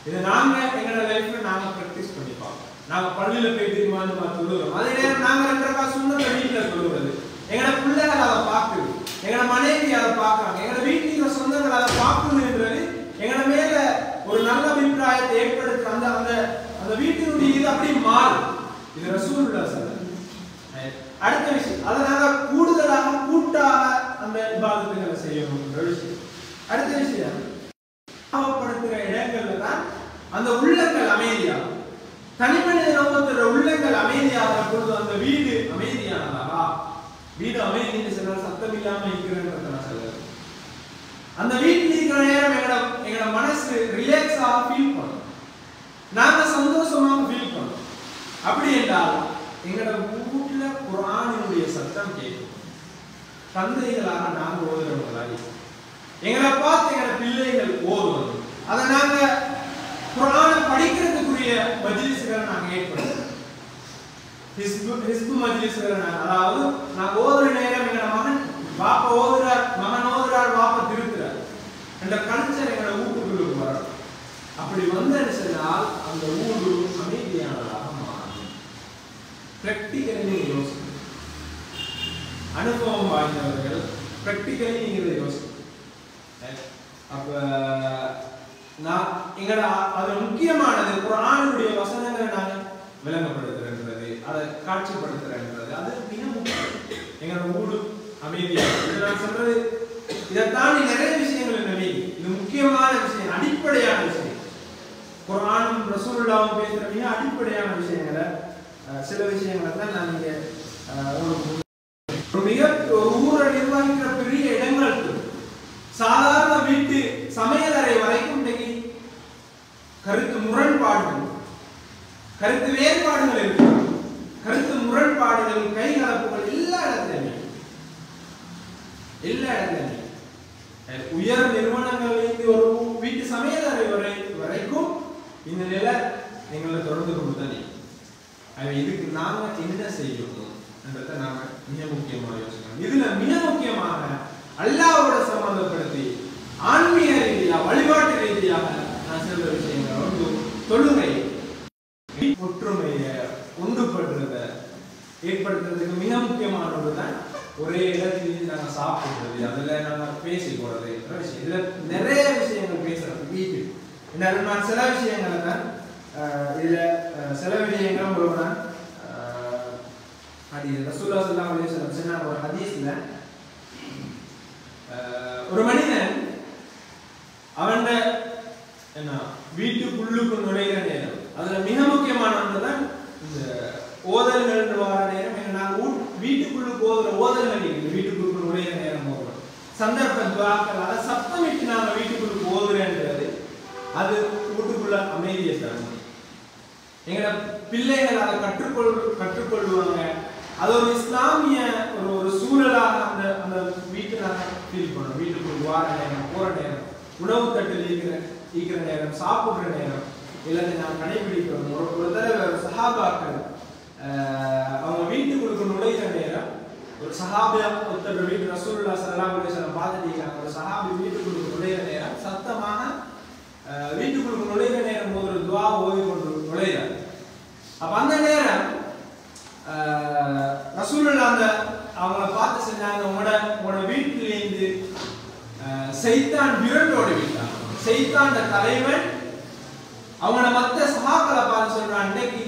இதை நாங்க எங்களோட லைஃப்ல நாங்க பிராக்டிஸ் பண்ணி பார்ப்போம். நாங்க பள்ளியில போய் தீர்மானமா தொழுகிறோம். அதே நேரம் நாங்க 2 ரக்காத் சுன்னத் வீட்டுல தொழுகிறது. எங்களோட பிள்ளைகள் அதை பார்க்குது, எங்களோட மனைவி அதை பார்க்கறாங்க, எங்களோட வீட்டுல சொந்தங்கள் அதை பார்க்கணுன்றது எங்களோட மேல ஒரு நல்ல அபிப்பிராயத்தை ஏற்படுத்துற அந்த வீட்டினுடைய இது அப்படி மாறும். இது ரசூலுல்லாஹி ஸல்லல்லாஹு அலைஹி வஸல்லம். அடுத்த விஷயம், அதை நாங்க கூடுதலாக கூட்டாக அந்த இபாதத்துகளை செய்யணும். அடுத்த விஷயம், பாவப்படுத்துகிற இடங்கள்ல தான் அந்த உள்ளங்கள் அமைதியாகும். தனிமனித நோக்கத்துல உள்ளங்கள் அமைதியாகிற பொழுது அந்த வீடு அமைதியானதா? வீடு அமைதின்னு சொன்னால் சத்தம் இல்லாம இருக்கிறேன்றத நான் சொல்றேன். அந்த வீட்டில் இருக்கிற நேரம் எங்களோட மனசு ரிலாக்ஸாக ஃபீல் பண்ணும், நாங்க சந்தோஷமாக ஃபீல் பண்ணும். அப்படி என்றால் எங்களோட வீட்டுல குர்ஆனினுடைய சத்தம் கேட்கும். தந்தைகளாக நாங்க ஓதுறவங்களாக எங்களை பார்த்து எங்களோட பிள்ளைகள் ஓதுவது, அதை நாங்க குர்ஆனை படிக்கிறதுக்குரிய மஜ்லிஸ்களை நாங்க ஏற்படுத்துறோம். ஹிஸ்பு மஜ்லிஸ்ல அதாவது நான் ஓதுற நேரம் எங்க மகன் பாப்பா ஓதுறார், மகன் ஓதுறார், பாப்பா திருத்துறார் என்ற கல்ச்சர் எங்களோட வீட்டுக்குள்ளுக்கு வரும். அப்படி வந்தேன்னு சொன்னால் அந்த ஊரு அமைதியானதாக மாறும். பிராக்டிகலி யோசிக்கும், அனுபவம் வாய்ந்தவர்கள் பிராக்டிகலி நீங்க யோசிக்கும். அப்ப நான் எங்களோட அது முக்கியமானது குர்ஆனுடைய வசனங்களை நாங்க விளங்கப்படுத்துறது, அதை காட்சிப்படுத்துறது, அது மிக முக்கியம். எங்களோட ஊடு அமைதியா நான் சொல்றது இதை தாண்டி நிறைய விஷயங்கள் நபி, இது முக்கியமான விஷயம், அடிப்படையான விஷயம். குர்ஆனும் ரசூலுல்லாஹும் பேசுற மிக அடிப்படையான விஷயங்களை சில விஷயங்களை தான் நான் இங்க ஒரு மிக ஒரு ஊரை நிர்வகிக்கிற பெரிய இடங்கள் சாதாரண வீட்டு சமையலறை வரைக்கும் இன்னைக்கு கருத்து முரண்பாடுகள், கருத்து வேறுபாடுகள் இருக்கு. கருத்து முரண்பாடுகள், கைகலப்புகள் எல்லா இடத்துலையும் உயர் நிறுவனங்களிலிருந்து ஒரு வீட்டு சமையலறை வரைக்கும் இந்த நிலை எங்களை தொடர்ந்து கொண்டுதான். இதுக்கு நாம என்ன செய்யணும் என்றதை நாம மிக முக்கியமாக யோசிக்கணும். இதுல மிக முக்கியமாக அல்லாஹ்வோட சம்பந்தப்படுத்தி ஆன்மீக ரீதியா வழிபாட்டு ரீதியாக நான் சொல்ற விஷயங்கள் வந்து தொழுகை, ஒற்றுமையை ஒன்றுபடுறத ஏற்படுத்துறதுக்கு மிக முக்கியமான ஒன்றுதான் ஒரே இடத்துல நாங்க சாப்பிடுறது, அதுல நாங்க பேசி போறது விஷயம். இதுல நிறைய விஷயங்கள் பேசுறது வீட்டு நான் சில விஷயங்களை தான் இதுல சில விஷயங்கள் உங்களுக்கு நான் ஹதீஸ் ரசூலுல்லாஹி ஸல்லல்லாஹு அலைஹி வஸல்லம் சொன்ன ஒரு ஹதீஸ்ல ஒரு மனிதன் அவன் என்ன வீட்டுக்குள்ளுக்கு நுழைகிற நேரம், அதுல மிக முக்கியமான ஒன்றுதான் இந்த ஓதல்கள் வர நேரம். நாங்கள் வீட்டுக்குள்ளுக்கு ஓதல்கள் இருக்குது, வீட்டுக்குள்ளுக்கு நுழைகிற நேரம் ஓதுறோம். சந்தர்ப்ப துஆக்கள், அதை சப்தமிட்டு நாங்கள் வீட்டுக்குள்ளுக்கு ஓதுறேன்றது அது வீட்டுக்குள்ள அமைதியை தரும். எங்களோட பிள்ளைகள் அதை கற்றுக்கொள்வாங்க. அது ஒரு இஸ்லாமிய ஒரு சூழலாக அந்த அந்த வீட்டை நாங்கள் ஃபீல் பண்ணோம். வீட்டுக்குள் வார நேரம், போற நேரம், உணவு தட்டில் ஈக்கிற நேரம், சாப்பிடுற நேரம் எல்லாத்தையும் நாம் கடைபிடிக்கணும். ஒரு தடவை சஹாபாக்கள் அவங்க வீட்டுக்குள்ளுக்கு நுழைகிற நேரம், ஒரு சஹாபியா ஒருத்தர் வீட்டு ரசூலுல்லாஹி ஸல்லல்லாஹு அலைஹி வஸல்லம் பார்த்துட்டீங்க, ஒரு சஹாபி வீட்டுக்குள்ளுக்கு நுழைகிற நேரம் சத்தமாக வீட்டுக்குள்ளுக்கு நுழைகிற நேரம் ஒரு துஆ ஓதி கொண்டு நுழைகிறார். அப்ப அந்த நேரம் ரசூலுல்லாஹ் அந்த அவங்கள பார்த்து சொன்னாங்க, உங்களோட வீட்டிலேருந்து சைத்தான் விரண்டோடி விட்டான். சைத்தான் தலைவன் அவங்கள மற்ற சஹாக்களை பார்த்து சொல்றான், இன்னைக்கு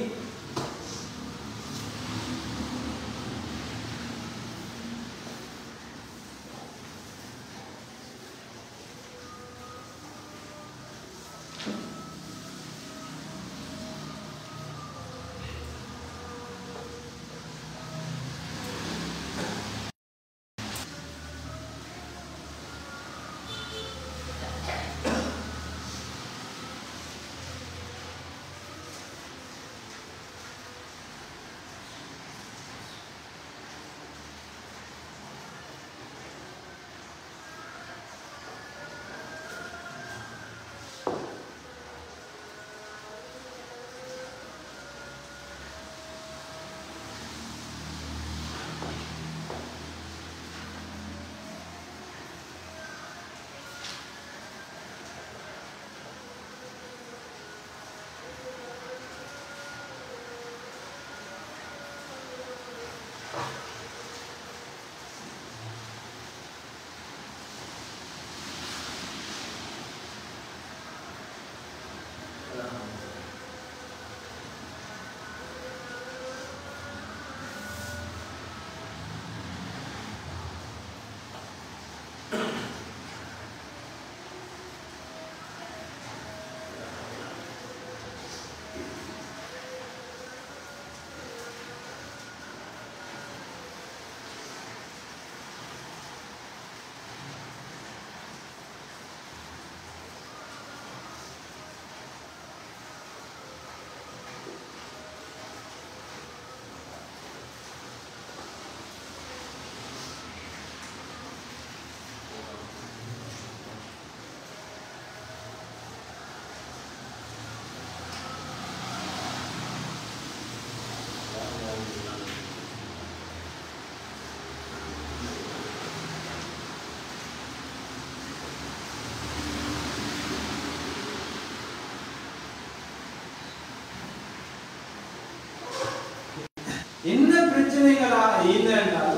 பிரச்சனைகளாக இருந்தால்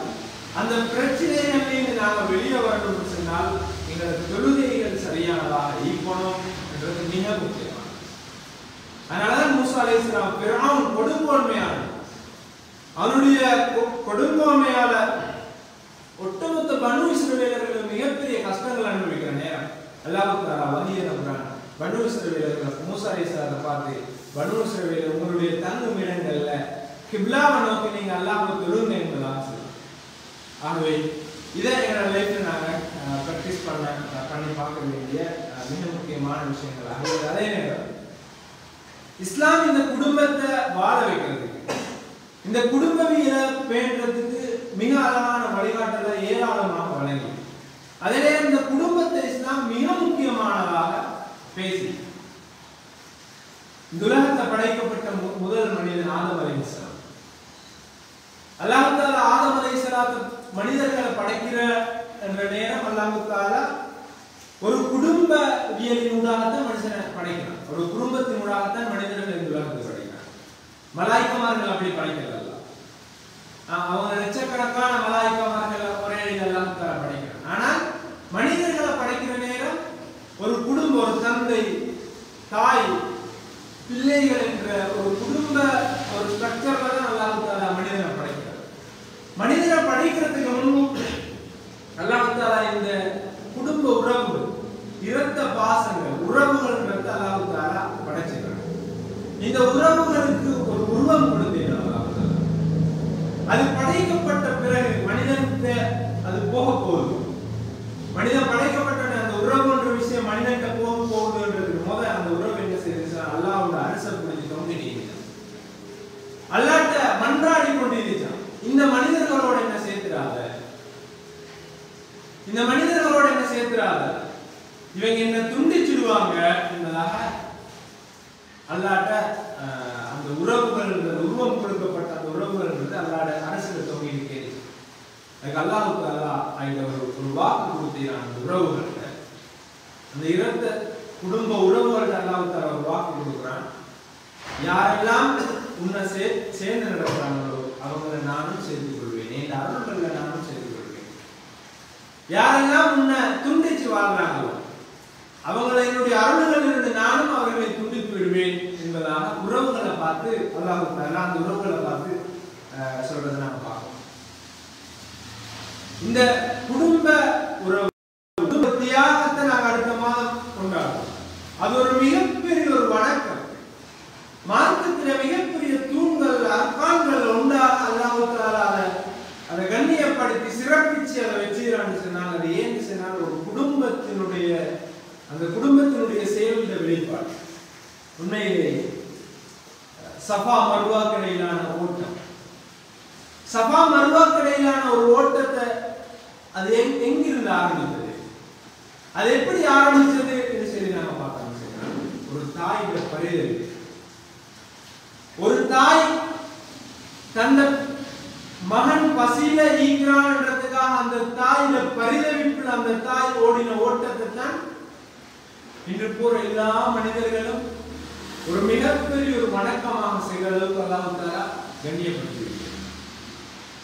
அந்த பிரச்சனைகளில் நாங்கள் வெளியே வரணும்னு சொன்னால் எங்களது தொழுகைகள் சரியானதாக இருக்கணும் என்றது மிக முக்கியமானது. அதனாலதான் மூசா அலைஹிஸ்ஸலாம் ஃபிரௌன் கொடுங்கோன்மையாளன், அவனுடைய கொடுங்கோன்மையால ஒட்டுமொத்த பனு இஸ்ரவேலர்கள் மிகப்பெரிய கஷ்டங்கள் அனுபவிக்கிற நேரம் அல்லாஹ் தஆலா வஹீ அனுப்புறான். பனு இஸ்ரவேலர்கள் மூசா அலைஹிஸ்ஸலாத்தை பார்த்து, பனு இஸ்ரவேலர் உங்களுடைய தங்கும் இடங்கள்ல கிப்லாவை நோக்கி நீங்க அல்லாஹ்வை தொழுங்க என்பதாக சொல்றாங்க. ஆகவே இதை எங்களோட லைஃப்ல நாங்கள் ப்ராக்டிஸ் பண்ணி பார்க்க வேண்டிய மிக முக்கியமான விஷயங்கள். அதே நேரம் இஸ்லாம் இந்த குடும்பத்தை வாழ வைக்கிறதுக்கு, இந்த குடும்பவியலை பேணுறதுக்கு மிக அழகான வழிகாட்டலை ஏராளமாக வழங்கி, அதே நேரம் இந்த குடும்பத்தை இஸ்லாம் மிக முக்கியமானதாக பேசி, இந்த உலகத்தை படைக்கப்பட்ட முதல் மனிதன் ஆதம் அலைஹிஸ்ஸலாம். அல்லாஹ் தஆலா ஆதம் அலைஹிஸ்ஸலாத்தை மனிதர்களை படைக்கிற என்ற நேரம் அல்லாஹ் தஆலா ஒரு குடும்பவியலினூடாகத்தான் மனுஷனை படைக்கிறான். ஒரு குடும்பத்தினூடாகத்தான் மனிதர்கள் இந்த உலகத்தை படைக்கிறான். மலாய்க்கமார்கள் அப்படி படைக்கிறது அல்ல. அவங்க லட்சக்கணக்கான மலாய்க்கமார்கள் ஒரே அல்லாஹ் தஆலா படைக்கிறான். ஆனால் மனிதர்களை படைக்கிற நேரம் ஒரு குடும்பம், ஒரு தந்தை, தாய், பிள்ளைகள் என்ற ஒரு குடும்ப ஒரு ஸ்ட்ரக்சர்ல தான் அல்லாஹ் தஆலா மனிதனை படைக்கிறார். மனிதனை படைக்கிறதுக்கு முன்பு அல்லாஹ் தஆலா இந்த குடும்ப உறவுகள், இரத்த பாசங்கள், உறவுகள்ன்றத அல்லாஹ் தஆலா படைச்சிருக்காங்க. இந்த உறவுகளுக்கு ஒரு உருவம் கொடுத்தேன் அல்லாஹ் தஆலா. அது படைக்கப்பட்ட பிறகு மனிதனுக்கு அது போக போகுது. மனிதன் படைக்கப்பட்ட அந்த உறவுன்ற விஷயம் மனிதன்கிட்ட போக போகுதுன்றதுக்கு முதல் அந்த உறவு என்ன செய்யுது? அல்லாஹ்வோட அரசர் புரிஞ்சு தொங்கிட்டு அல்லாஹ்ட்ட மன்றாடி கொண்டிருச்சான். இந்த மனிதர்களோட என்ன சேர்த்துறாத, இந்த மனிதர்களோட என்ன சேர்த்துறாத, இவங்க என்ன துண்டிச்சிடுவாங்க என்பதாக அல்லாஹ்ட்ட அந்த உறவுகள், உருவம் கொடுக்கப்பட்ட அந்த உறவுகள் அல்லாஹ்ட அரசர் தொங்கி இருக்கிறது. அதுக்கு அல்லாஹ் தஆலா ஒரு வாக்கு கொடுத்தான். அந்த உறவுகள், அந்த இரத்த குடும்ப உறவுகள் அல்லாஹ் தஆலா ஒரு வாக்கு கொடுக்குறான். யாரெல்லாம் உன்னை சேர்ந்து நடக்கிறாங்களோ அவங்களை நானும் சேர்த்து கொள்வேன், என் அருள்களை நானும் சேர்த்து கொள்வேன். யாரெல்லாம் உன்னை துண்டிச்சு வாழ்றாங்களோ அவங்களை என்னுடைய அருள்களில் இருந்து நானும் அவர்களை துண்டித்து விடுவேன் என்பதாக உறவுகளை பார்த்து அல்லாஹ் தஆலா அந்த உறவுகளை பார்த்து சொல்றதை நாம பார்க்கணும். இந்த குடும்ப உறவு தியாகத்தை நாங்கள் அடுத்த மாதம் கொண்டாடுறோம். அது ஒரு மிகப்பெரிய ஒரு வணக்கம். மார்க்கத்தில் மிகப்பெரிய தூண்கள், அர்க்கான்கள் உண்டாக அல்லாஹ் தஆலா அதை கண்ணியப்படுத்தி சிறப்பிச்சு அதை வச்சுக்கிறான்னு சொன்னாங்க. அது ஏன்னு சொன்னால் ஒரு குடும்பத்தினுடைய அந்த குடும்பத்தினுடைய செயலில் வெளிப்பாடு. உண்மையிலே சஃபா மர்வாக்கு இடையிலான ஓட்டம், சஃபா மர்வாக்கு இடையிலான ஒரு ஓட்டத்தை அது எங்கிருந்து ஆரம்பித்தது, அது எப்படி ஆரம்பிச்சது என்று சொல்லி நாம பார்க்கணும். ஒரு தாயோட பரிதவிப்பு. ஒரு தாய் தந்த மகன் பசியில ஈக்கிறான்றதுக்காக அந்த தாயில பரிதவிப்பில் அந்த தாய் ஓடின ஓட்டத்தை தான் இன்று போற எல்லா மனிதர்களும் ஒரு மிகப்பெரிய ஒரு வணக்கமாக செய்கிற அளவுக்கு அல்லாஹ் தஆலா கண்ணியப்படுத்தியிருக்கிறார்.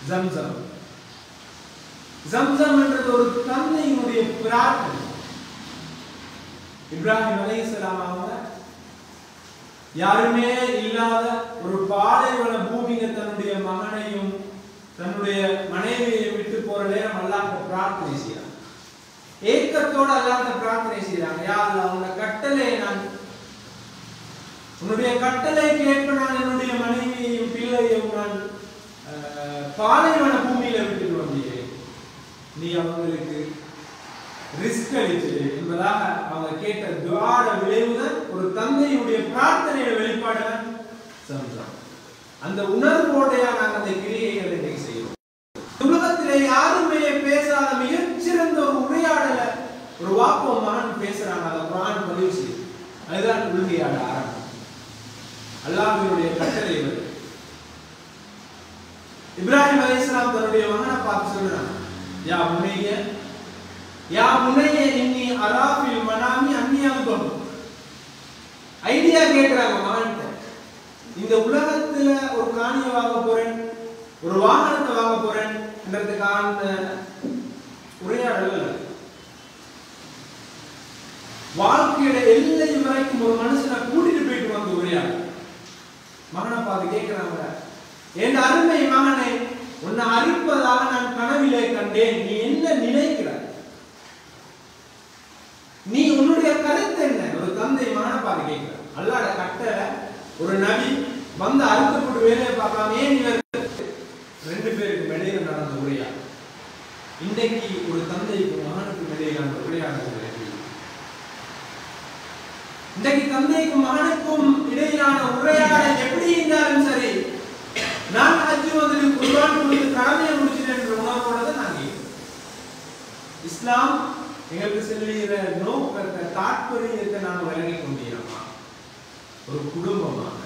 ஜம்சம், ஜம்சம் என்றது ஒரு தந்தையினுடைய பிரார்த்தனை. இப்ராஹிம் அலைஹிஸ்ஸலாம் அவங்க யாருமே இல்லாத ஒரு பாலைவன பூமியில தன்னுடைய மகனையும் தன்னுடைய மனைவியை விட்டு போற நேரம் அல்லாஹ்வை பிரார்த்தனை செய்யறாங்க. ஏக்கத்தோட அல்லாஹ்வை பிரார்த்தனை செய்யறாங்க. யா அல்லாஹ், உன்னுடைய கட்டளையை நான், உன்னுடைய கட்டளைக்கு ஏற்ப நான் என்னுடைய மனைவியையும் பிள்ளையையும் நான் பாலைவன பூமியில விட்டுட்டு வந்தேன். நீ அவங்களுக்கு ரிஸ்க் அளிச்சு என்பதாக அவங்க கேட்ட துஆட விளைவுதான் ஒரு தந்தையுடைய பிரார்த்தனையோட வெளிப்பாடுதான் சம்சம். அந்த உணர்வோடையா நாங்கள் அந்த கிரியைகளை இன்னைக்கு செய்யணும். உலகத்திலே யாருமே பேசாத மிகச்சிறந்த ஒரு உரையாடலை ஒரு வாப்போ மகன் பேசுறாங்க. அதை குர்ஆன் பதிவு செய்யுது. அதுதான் உலகையாட ஆரம்பம். அல்லாஹ்வுடைய கட்டளை வருது. இப்ராஹிம் அலைஹிஸ்ஸலாம் தன்னுடைய மகனை பார்த்து சொல்றாங்க, யா புனைய, யா புனைய இன்னி அராஃபில் மனாமி அன்னி அல்பம். ஐடியா கேட்கிறாங்க மகன்கிட்ட. இந்த உலகத்துல ஒரு காணியை வாங்க போறேன், ஒரு வாகனத்தை வாங்க போறேன்றதுக்கான உரையாடல் வாழ்க்கையோட எல்லை வரைக்கும் ஒரு மனுஷனை கூட்டிட்டு போயிட்டு வந்து உரையாடல். மகனை பார்த்து கேட்கிறாங்க, என் அருமை மகனே, உன்னை அழிப்பதாக நான் கனவிலே கண்டேன், நீ என்ன நினைக்கிறாய்? நீ உன்னுடைய கருத்து என்ன? ஒரு தந்தை மகனை பார்த்து கேட்கிறார். அல்லாஹ்ட கட்டளை, ஒரு நபி வந்து அறுக்கப்பட்டு வேலையை பார்க்கலாம். ஏன் இவர் ரெண்டு பேருக்கு இடையில நடந்த உரையாடல். இன்றைக்கு ஒரு தந்தைக்கு மகனுக்கு இடையில அந்த உரையாடல். இன்றைக்கு தந்தைக்கும் மகனுக்கும் இடையிலான உரையாடல் எப்படி இருந்தாலும் சரி, நான் ஹஜ் வந்து குர்ஆன் கொடுத்து கடமையை முடிச்சிட்டேன் என்ற உணர்வோட தான் நாங்க இஸ்லாம் எங்களுக்கு சொல்லுகிற நோக்கத்தை தாற்பயத்தை நாங்கள் விளங்கி கொண்டிருக்கோமா? ஒரு குடும்பமாக,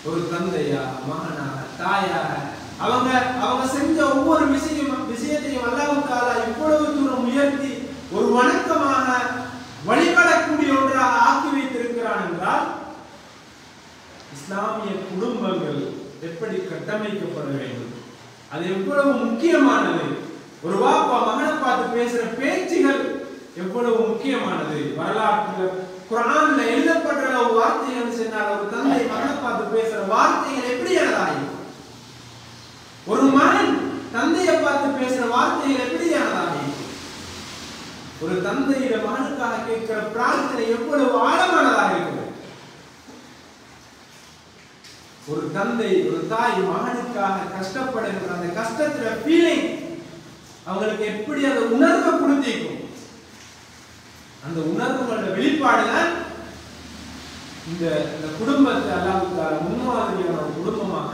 ஒரு தந்தையா, மகனாக, தாயாக, அவங்க செஞ்ச ஒவ்வொரு விஷயத்தையும் அல்லாஹ் தஆலா இவ்வளவு தூரம் உயர்த்தி ஒரு வணக்கமாக வழிபடக்கூடிய ஒன்றாக ஆக்கி வைத்திருக்கிறான் என்றால், இஸ்லாமிய குடும்பங்கள் எப்படி கட்டமைக்கப்பட வேண்டும், அது எவ்வளவு முக்கியமானது. ஒரு வாப்பா மகனை பார்த்து பேசுற பேச்சுகள் எவ்வளவு முக்கியமானது. வரலாற்றில் குர்ஆன்ல எழுதப்பட்ட ஒரு வார்த்தைகள் சொன்னால், ஒரு தந்தை மகனை பார்த்து பேசுற வார்த்தைகள் எப்படியானதாகும்? ஒரு மகன் தந்தையை பார்த்து பேசுற வார்த்தைகள் எப்படியானதாகும்? ஒரு தந்தையிட மகனுக்காக கேட்கிற பிரார்த்தனை எவ்வளவு ஆழமானதாக இருக்கிறது. ஒரு தந்தை, ஒரு தாய் மகனுக்காக கஷ்டப்படுகிற அந்த கஷ்டத்துல ஃபீலிங் அவங்களுக்கு எப்படி அந்த உணர்வை கொடுத்திருக்கும். அந்த உணர்வுகளோட வெளிப்பாடுதான் இந்த குடும்பத்தை அல்லாஹ் தஆலா முன்மாதிரியான ஒரு குடும்பமாக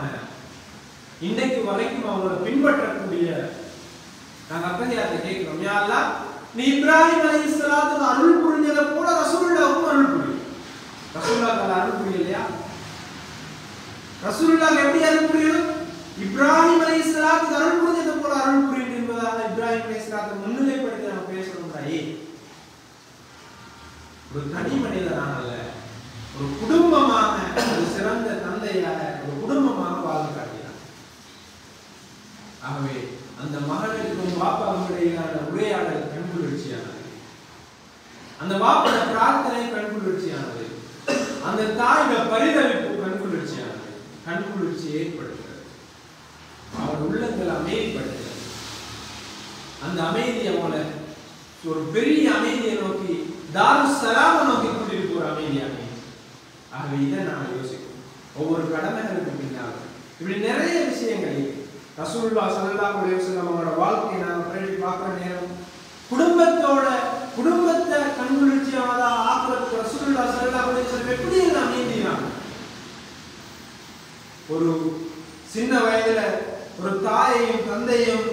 இன்றைக்கு வரைக்கும் அவங்களை பின்பற்றக்கூடிய நாங்கள் அத்தகையாத்தை கேட்கிறோம். யா அல்லாஹ், நீ இப்ராஹிம் அலைஹிஸ்ஸலாத்துக்கு அருள் புரிஞ்சதை போல ரசூலுல்லாஹ்வுக்கும் அருள் புரி. ரசூலுல்லாஹ் அருள் புரியலையா? ரசூலுல்லாஹ் எப்படி அருள் புரியணும்? இப்ராஹிம் அலைஹிஸ்ஸலாத்துக்கு அருள் புரிஞ்சதை போல அருள் புரியும் என்பதாக இப்ராஹிம் அலைஹிஸ்ஸலாத்தை முன்னிலைப்படுத்தி நம்ம பேசுறோம்டாயே. ஒரு தனி மனிதனாக அல்ல, ஒரு குடும்பமாக, ஒரு சிறந்த தந்தையாக, ஒரு குடும்பமாக வாழ்ந்து காட்டினார். ஆகவே அந்த மகனுக்கும் பாப்பாவுக்கும் இடையிலான உரையாடல் கண்குளிர்ச்சியானது. அந்த பாப்போட பிரார்த்தனை கண்குளிர்ச்சியானது. அந்த தாயோட பரிதவிப்பு கண்குளிர்ச்சியானது. கண்குளிர்ச்சி ஏற்படுத்துகிறது. அவன் உள்ளங்கள் அமைதிப்படுத்துகிறது. அந்த அமைதி அவங்களை ஒரு பெரிய அமைதியை நோக்கி, தாருஸ் ஸலாமை நோக்கி கூட்டிட்டு போற அமைதியாக. ஆகவே இதை நான் யோசிக்கிறோம். ஒவ்வொரு கடமைகளுக்கு பின்னால் இப்படி நிறைய விஷயங்கள் ரசூலுல்லாஹ் ஸல்லல்லாஹு அலைஹி வஸல்லம் அவங்களோட வாழ்க்கையை நாங்கள் பிரட்டி பார்க்குற நேரம், குடும்பத்தை கண்குளிர்ச்சியாக ஆக்குறதுக்கு ரசூலுல்லாஹ் ஸல்லல்லாஹு அலைஹி வஸல்லம் எப்படி எல்லாம் நீந்தினாங்க. ஒரு சின்ன வயதுல ஒரு தாயையும் தந்தையும்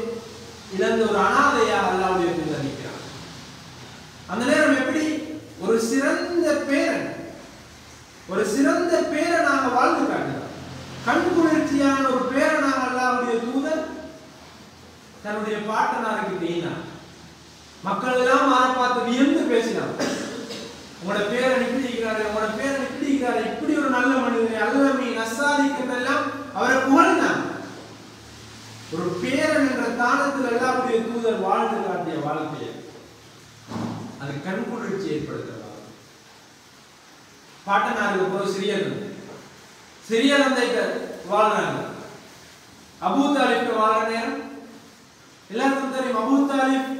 இழந்த ஒரு அனாதையா அல்லாஹ்வுடைய தூதர் நிற்கிறார். அந்த நேரம் எப்படி ஒரு சிறந்த பேரனாக வாழ்ந்து காட்டினார். கண்குளிர்ச்சியான ஒரு பேரனாக அல்லாஹ்வுடைய தூதர் தன்னுடைய பாட்டனாருக்கு தேடினார். மக்கள் எல்லாம் அதை பார்த்து வியந்து பேசினார். உங்களோட பேரன் இப்படி இருக்கிறாரு, இப்படி ஒரு நல்ல மனிதனை அல்லமி நஸ்ஸாலிக்கெல்லாம் அவரை புகழ்ந்தார். ஒரு பேரன் என்ற தானத்தில் அல்லாஹ்வுடைய தூதர் வாழ்ந்து காட்டிய வாழ்க்கையை அது கண்குளிர்ச்சி ஏற்படுத்துகிறார். பாட்டனாருக்கு போய் சிறிய தந்தைக்கு வாழ்றாங்க. அபூ தாலிப்க்கு வாழ்ற நேரம் எல்லாருக்கும் தெரியும். அபூ தாலிப்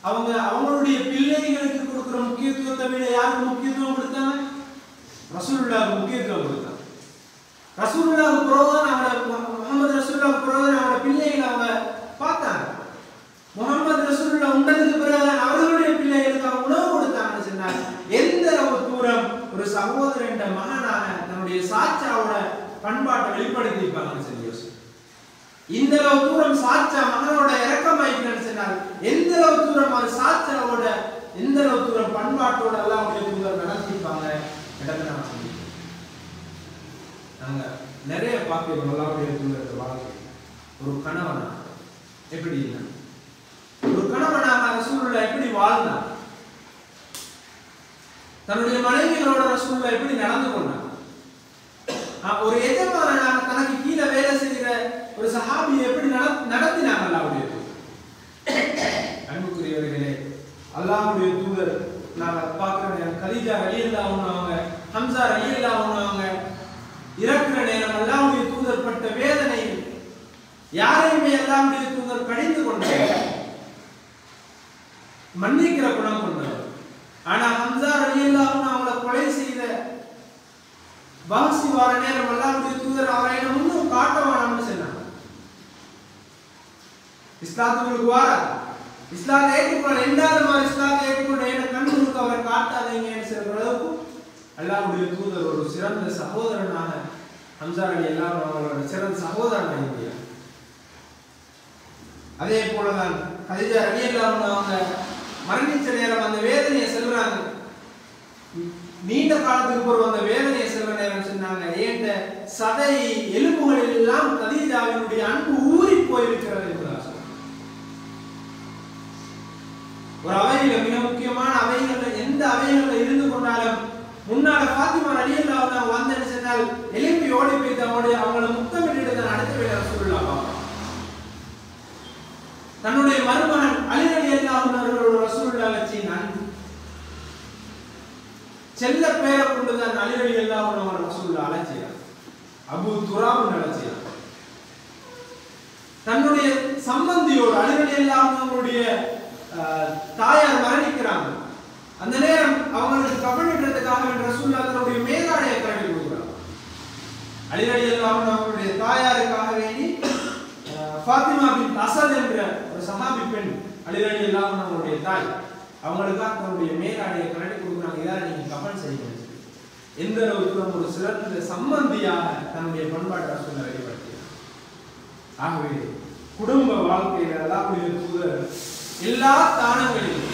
அவங்களுடைய பிள்ளைகளுக்கு கொடுக்கிற முக்கியத்துவத்தை விட யாருக்கு முக்கியத்துவம் கொடுத்தாங்க? ரசூலுல்லாஹ்வுக்கு முக்கியத்துவம் கொடுத்தாங்க. ரசூலுல்லாஹ்வுக்கு பிறகுதான் முகமது ரசூலுல்லாஹ்வுக்கு பிறகுதான் அவரோட பிள்ளைகளை அவங்க பார்த்தாங்க. முகமது ரசூலுல்லாஹ் உண்டதுக்கு பிறகுதான் அவர்களுடைய பிள்ளைகளுக்கு அவங்க உணவு கொடுத்தாங்கன்னு சொன்னாங்க. எந்த அளவு தூரம் ஒரு சகோதரன் மகனாக தன்னுடைய சாச்சாவோட பண்பாட்டை வெளிப்படுத்தி இருப்பாங்கன்னு சொல்லி யோசிச்சு, இந்த அளவு தூரம் சாச்சா மகனோட இறக்கமாயிக்கணும்னு சொன்னாங்க. எந்த அளவு தூரம் அவர் சாச்சாவோட எந்த அளவு தூரம் பண்பாட்டோட அல்லாஹ்வுடைய தூதர் நடத்திப்பாங்க இடத்தை நான் சொல்லி நாங்க நிறைய பார்க்கிறோம். அல்லாஹ்வுடைய தூதர் வாழ்க்கை ஒரு கணவனாக எப்படி இல்லை, ஒரு கணவனாக ரசூலுல்லாஹ் எப்படி வாழ்ந்தார், தன்னுடைய மனைவிகளோட ரசூலுல்லாஹ் எப்படி நடந்து கொண்டார், ஒரு எஜமானனாக தனக்கு கீழே வேலை செய்கிற ஒரு சஹாபியை எப்படி நடத்தினாங்க அல்லாஹ்வுடைய தூதர். அன்புக்குரியவர்களே, அல்லாஹ்வுடைய தூதர் நாங்க பார்க்கிற நேரம் கதீஜா ரலியல்லாஹு அன்ஹா, ஹம்சா ரலியல்லாஹு அன்ஹா இறக்குற நேரம் அல்லாஹ்வுடைய தூதர் பட்ட வேதனை யாரையுமே அல்லாஹ்வுடைய தூதர் கடிந்து கொண்டார், மன்னிக்கிற குணம் கொண்டவர். ஆனா ஹம்சா ரலியல்லாஹு அன்ஹு அவளை கொலை செய்த வாசி வார நேரம் அல்லாஹ்வுடைய தூதர் அவரை இன்னும் காட்டவானாம்னு சொன்னாங்க. இஸ்லாத்துக்கு வார இஸ்லாத்தை ஏற்றுக்கொள்ள இரண்டாவது மாதிரி இஸ்லாத்தை ஏற்றுக்கொள்ள என்ன கண்ணுக்கு அவரை காட்டாதீங்கன்னு சொல்ற அளவுக்கு அல்லாஹ்வுடைய தூதர் ஒரு சிறந்த சகோதரனாக ஹம்சா ரலியல்லாஹு அன்ஹு அவரோட சிறந்த சகோதரனாக இருந்தார். அதே போலதான் கதீஜா ரலியல்லாஹு அன்ஹா அவங்க மரணிச்ச நேரம் அந்த வேதனையை சொல்றாங்க. நீண்ட காலத்துக்கு பிறகு அந்த வேதனையை சொல்ற நேரம் சொன்னாங்க, ஏண்ட சதை எலும்புகளில் எல்லாம் கதீஜாவினுடைய அன்பு ஊறி போயிருக்கிறது என்றார். ஒரு அவையில மிக முக்கியமான அவைகள் எந்த அவைகள்ல இருந்து கொண்டாலும் முன்னால ஃபாத்திமா ரலியல்லாஹு அன்ஹா வந்தேன்னு சொன்னால் எலும்பி ஓடி போய் அவங்களை முத்தமிட்டு தான் அடுத்த வேலை ரசூலுல்லாஹ் தன்னுடைய மருமகன் அலி ரலியல்லாஹு அன்ஹு ரசூலுல்லாஹ் வச்சு அன்பு செல்ல பேரை கொண்டுதான் அலி ரலியல்லாஹு அன்ஹு ரசூலுல்லாஹ் அழைச்சார், அபூ துராப் அழைச்சார். தன்னுடைய சம்பந்தியோடு அலி ரலியல்லாஹு அன்ஹுடைய தாயார் மரணிக்கிறாங்க. அந்த நேரம் அவங்களுக்கு கபனிடுறதுக்காக ரசூலுல்லாஹ் தன்னுடைய மேலாடையை கட்டி கொடுக்குறாங்க. அலி ரலியல்லாஹு அன்ஹு அவருடைய தாயாருக்காக வேண்டி ஃபாத்திமா பின்த் அஸத் என்ற ஒரு சஹாபி பெண் அலி ரலியல்லாஹு அன்ஹு அவருடைய தாய் அவங்களுக்காக தன்னுடைய மேலாடையை கட்டி கொடுக்குறாங்க. இதால நீங்க கபன் செய்யுங்க. எந்த அளவுக்கு ஒரு சிறந்த சம்பந்தியாக தன்னுடைய பண்பாட்டை ரசூலுல்லாஹ் வெளிப்படுத்தினார். ஆகவே குடும்ப வாழ்க்கையில அல்லாஹ்வுடைய தூதர் எல்லா தானங்களிலும்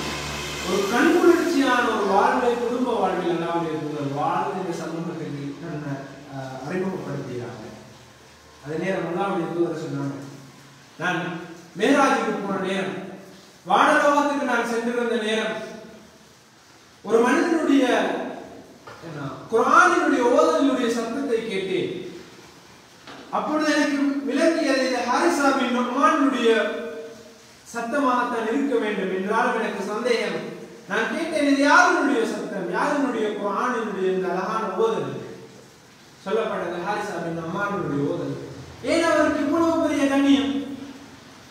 ஒரு கண்குளிர்ச்சியான ஒரு வாழ்வை குடும்ப வாழ்வில் அல்லாஹ்வுடைய தூதர் வாழ்ந்த இந்த சமூகத்துக்கு அறிமுகப்படுத்துகிறாங்க. அதே நேரம் அல்லாஹ்வுடைய தூதர் சொன்னாங்க, நான் மேராஜுக்கு போன நேரம், வானலோகத்துக்கு நான் சென்றிருந்த நேரம், ஒரு மனிதனுடைய குர்ஆனினுடைய ஓதலினுடைய சத்தத்தை கேட்டேன். அப்பொழுது எனக்கு விளங்கியது ஹாரிஸா பின் நுஅமானுடைய சத்தமாகத்தான் இருக்க வேண்டும் என்றாலும் எனக்கு சந்தேகம். நான் கேட்டேன், இது யாருடைய சத்தம், யாருடைய குர்ஆனினுடைய இந்த அழகான ஓதல் சொல்லப்பட்டது ஹாரிஸா பின் நுஅமானுடைய ஓதல். ஏன் அவருக்கு இவ்வளவு பெரிய கண்ணியம்?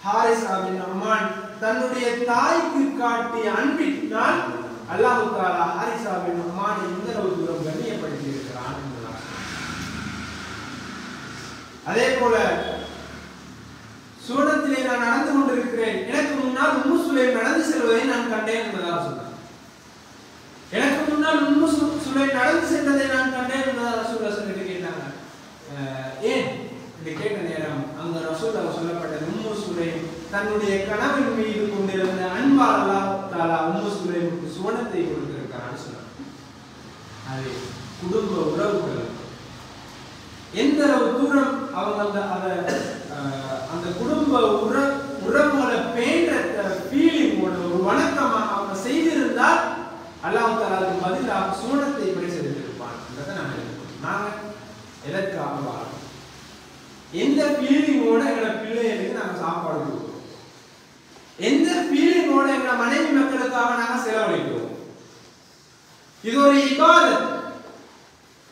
ஹாரிஸா பின் நுஅமான் தன்னுடைய தாய்க்கு காட்டிய அன்பினால் அல்லாஹ் தஆலா ஹாரிஸா பின் நுஅமானை இந்த அளவு தூரம் கண்ணியப்படுத்தி இருக்கிறான் என்பதாக. அதே போல சூனத்திலே நான் நடந்து கொண்டிருக்கிறேன், எனக்கு முன்னால் உம்மு சுலைம் நடந்து செல்வதை நான் கண்டேன் என்பதாக சொன்னார். எனக்கு முன்னால் உம்மு சுலைம் நடந்து சென்றதை நான் கண்டேன் என்பதாக ரசூலுல்லாஹ் சொல்லிட்டு கேட்டாங்க. ஏன் என்று கேட்ட நேரம் அங்க ரசூலுல்லாஹ் சொல்லப்பட்டது, உம்மு சுலைம் தன்னுடைய கணவன் மீது கொண்டிருந்த அன்பால் அல்லாஹ் தஆலா உம்மு சுலைமுக்கு சுவனத்தை கொடுத்திருக்கிறான்னு சொன்னார். அது குடும்ப உறவுகள் எந்த அளவு தூரம் அவங்க அந்த குடும்ப உறவுகளை பேண்ட ஃபீலிங்கோட ஒரு வணக்கமாக அவங்க செய்திருந்தால் அல்லாஹ் தஆலாவுக்கு பதிலாக சுவனத்தை பரிசளித்திருப்பான் என்றதை நாங்கள் எதற்காக வாழணும்? எந்த ஃபீலிங்கோட எங்களை பிள்ளைகளுக்கு நாங்கள் சாப்பாடு கொடுக்கிறோம், எந்த ஃபீலிங்கோட எங்களை மனைவி மக்களுக்காக நாங்கள் செலவழிக்கிறோம். இது ஒரு இபாதத்.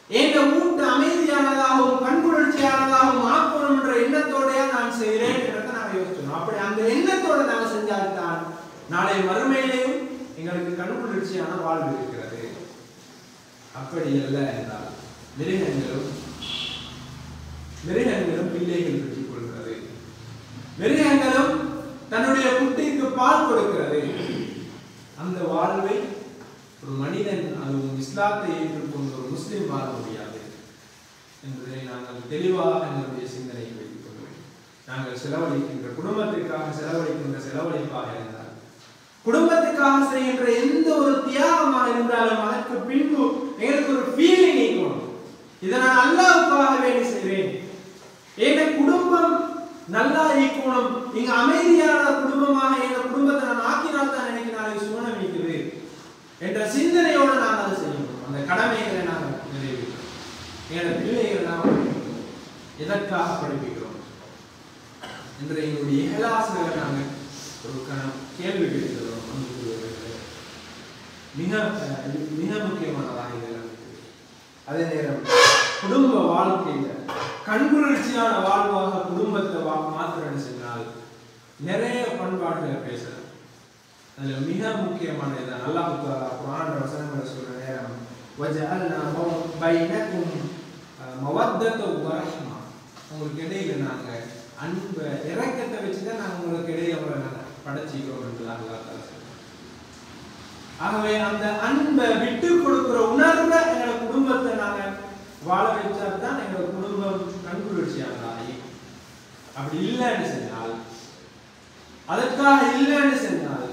எங்க வீட்டு அமைதியானதாகவும் கண்குளிர்ச்சியானதாகவும் ஆக்கணும் என்ற எண்ணத்தோடையா நான் செய்கிறேன் என்றதை நாங்கள் யோசிச்சோம். அப்படி அந்த எண்ணத்தோட நாங்கள் செஞ்சால்தான் நாளை மறுமையிலையும் எங்களுக்கு கண்குளிர்ச்சியான வாழ்வு இருக்கிறது. அப்படி அல்ல என்றால் மிருகங்களும் பிள்ளைகள் பெற்றுக் கொள்கிறது, மிருகங்களும் தன்னுடைய குட்டிக்கு பால் கொடுக்கிறது. அந்த வாழ்வை ஒரு மனிதன் அது இஸ்லாத்தை ஏற்றுக்கொண்ட ஒரு முஸ்லிம் வாழ முடியாது என்பதை நாங்கள் தெளிவாக எங்களுடைய சிந்தனையில் வைத்துக் கொள்ள வேண்டும். நாங்கள் செலவழிக்கின்ற குடும்பத்திற்காக செலவழிக்கின்ற செலவழிப்பாக இருந்தால், குடும்பத்துக்காக செய்கின்ற எந்த ஒரு தியாகமாக இருந்தாலும் அதற்கு பின்பு எங்களுக்கு ஒரு ஃபீலிங் இருக்கணும். இதை நான் அல்லாஹ்வுக்காக வேண்டி செய்கிறேன், என் குடும்பம் நல்லா இருக்கணும், இங்க அமைதியான குடும்பமாக என் குடும்பத்தை நான் ஆக்கினால் தான் எனக்கு நாளைக்கு சுவனம் இருக்குது என்ற சிந்தனையோடு நாங்கள் அதை செய்யணும். அந்த கடமைகளை நாங்கள் நிறைவேற்றோம். எங்களோட பிள்ளைகள் நாம் எதற்காக படிப்பிக்கிறோம் என்ற எங்களுடைய இஹ்லாஸ்களை நாங்கள் ஒரு கேள்வி கேட்கிறோம். மிக மிக முக்கியமானதாக இதெல்லாம். அதே நேரம் குடும்ப வாழ்க்கையில கண்குளிர்ச்சியான வாழ்வாக குடும்பத்தை மாத்திரன்னு சொன்னால் நிறைய பண்பாடுகளை பேசலாம். அதுல மிக முக்கியமானது அல்லாஹ் தஆலா குர்ஆன் வசனங்களை சொல்ற நேரம் வஜஅல்னா பைனக்கும் மவத்தத வ ரஹ்மா, உங்களுக்கு இடையில நாங்க அன்பை இரக்கத்தை வச்சுதான் நாங்க உங்களுக்கு இடையில அவரை நாங்க படைச்சிக்கிறோம் என்று அல்லாஹ் தஆலா சொல்றார். ஆகவே அந்த அன்பை விட்டு கொடுக்கிற உணர்வை எங்களோட குடும்பத்தை நாங்க வாழ வச்சாதான் எங்களோட குடும்பம் கண்குளிர்ச்சியானதாகி, அப்படி இல்லைன்னு சொன்னால் அதற்காக இல்லைன்னு சொன்னால்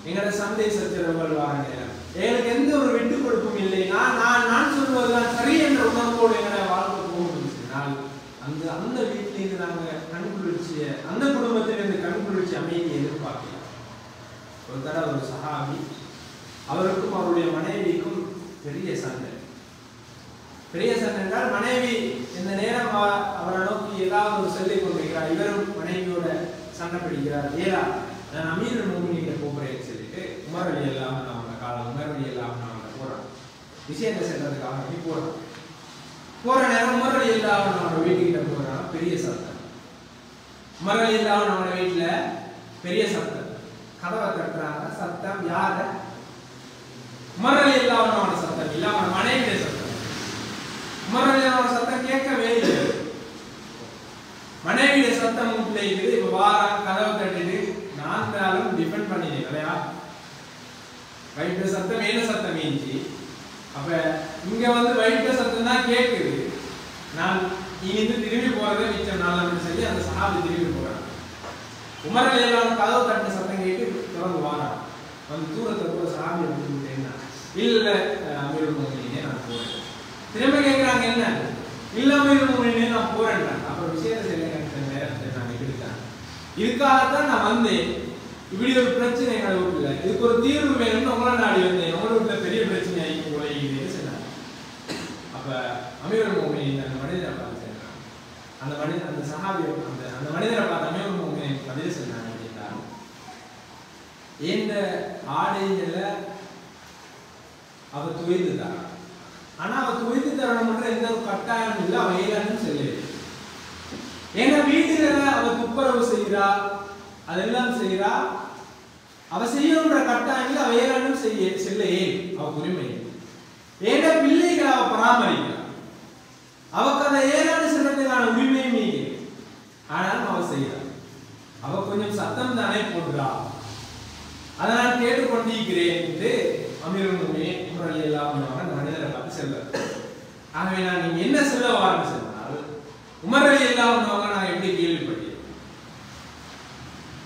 எங்களோட சந்தை சச்சரவுகள் வார நேரம் எங்களுக்கு எந்த ஒரு விட்டு கொடுப்பும் இல்லை, நான் சொல்வதுதான் சரி என்ற உணர்வோடு எங்களை வாழ்க்கை போகணும்னு சொன்னால் அந்த அந்த வீட்டிலிருந்து நாங்கள் கண்குளிர்ச்சியை அந்த குடும்பத்திலிருந்து கண்குளிர்ச்சி அமைதியை எதிர்பார்க்கலாம். ஒரு தடவை ஒரு சஹாபி அவருக்கும் அவருடைய மனைவிக்கும் பெரிய சண்டை என்றால் மனைவி இந்த நேரம் அவரை நோக்கி ஏதாவது ஒரு சொல்லிக் கொண்டிருக்கிறார், இவரும் மனைவியோட சண்டை பிடிக்கிறார். ஏலா நான் அமீருல் மோமினீன்கிட்ட போகிறேன்னு சொல்லிட்டு உமர் ரலியல்லாஹு அன்ஹு அவங்க காலம் உமர் ரலியல்லாஹு அன்ஹு அவங்க போறான், விஷயத்தை சென்றதுக்காக அப்படி போற நேரம் உமர் ரலியல்லாஹு அன்ஹு அவங்க வீட்டுக்கிட்ட போறான். பெரிய சத்தம், உமர் ரலியல்லாஹு அன்ஹு அவங்க வீட்டுல பெரிய சத்தம், கதவை தட்டுறாங்க. சத்தம் யார? உமர் ரலியல்லாஹு அன்ஹு அவங்க சத்தம் இல்ல, அவங்க மனைவியுடைய சத்தம். உமர் ரலியல்லாஹு அன்ஹு சத்தம் கேட்கவே இல்லை, மனைவியுடைய சத்தம் வீட்டுல இருக்குது. இப்ப வாரா கதவை தட்டிட்டு நான் டிபெண்ட் பண்ணினேன் இல்லையா, வயிற்று சத்தம் மேல சத்தம் மீஞ்சி, அப்ப இங்க வந்து வயிற்று சத்தம் தான் கேட்குது. நான் இனிந்து திரும்பி போறதை மிச்சம் நான் சொல்லி அந்த சஹாபி திரும்பி போறான். உமர் ரலியல்லாஹு அன்ஹு கதவு தட்டின சத்தம் கேட்டு திறந்து வாரான். வந்து தூரத்துல போற சஹாபி வந்துட்டேன்னா இல்ல அமீருல் மோமினீனே நான் போறேன். திரும்ப கேட்கிறாங்க என்ன? இல்ல அமீருல் மோமினீனே நான் போறேன். அப்புறம் விஷயத்தை சொல்லுங்க நேரத்தை நான் எடுத்தேன், இதுக்காகத்தான் நான் வந்தேன், இப்படி ஒரு பிரச்சனை எங்களை வீட்டுல இதுக்கு ஒரு தீர்வு வேணும்னு உங்களை நாடி வந்தேன், உங்களோட வீட்டுல பெரிய பிரச்சனை உலகின்னு சொன்னாங்க. அப்ப அமீருல் மோமினீன் அந்த மனிதரை பார்த்து சொன்னாங்க, அந்த சஹாபி அந்த மனிதரை பார்த்து அமீருல் மோமினீன் பதில் சொன்னாங்க அப்படின்னா, இந்த ஆடைகளை அவ துவைத்து தரான், ஆனா அவ துவைத்து தரணும்ன்ற எந்த ஒரு கட்டாயம் இல்லை, அவ ஏதான்னு சொல்லவே. ஏன்னா வீட்டுல அவ துப்புரவு செய்கிறா, அதெல்லாம் செய்கிறா, அவ செய்யணுன்ற கட்டாயம் அவ ஏறானும் செல்ல அவ உரிமை. ஏன்னா பிள்ளைகளை அவ பராமரிக்கிறா, அவக்கு அதை ஏறானு செல்றதுக்கான உரிமையும் நீங்க, ஆனாலும் அவ செய்யறா. அவ கொஞ்சம் சத்தம் தானே போடுறா, அதை நான் கேட்டுக்கொண்டிருக்கிறேன் என்று அமீருல் மோமினீன் உமர் ரலியல்லாஹு அன்ஹு அந்த மனிதரை பார்த்து செல்வார். ஆகவே நான் நீங்க என்ன சொல்ல வாருன்னு சொன்னால், உமர் ரலியல்லாஹு அன்ஹு நான் எப்படி கேள்விப்பட்டேன்,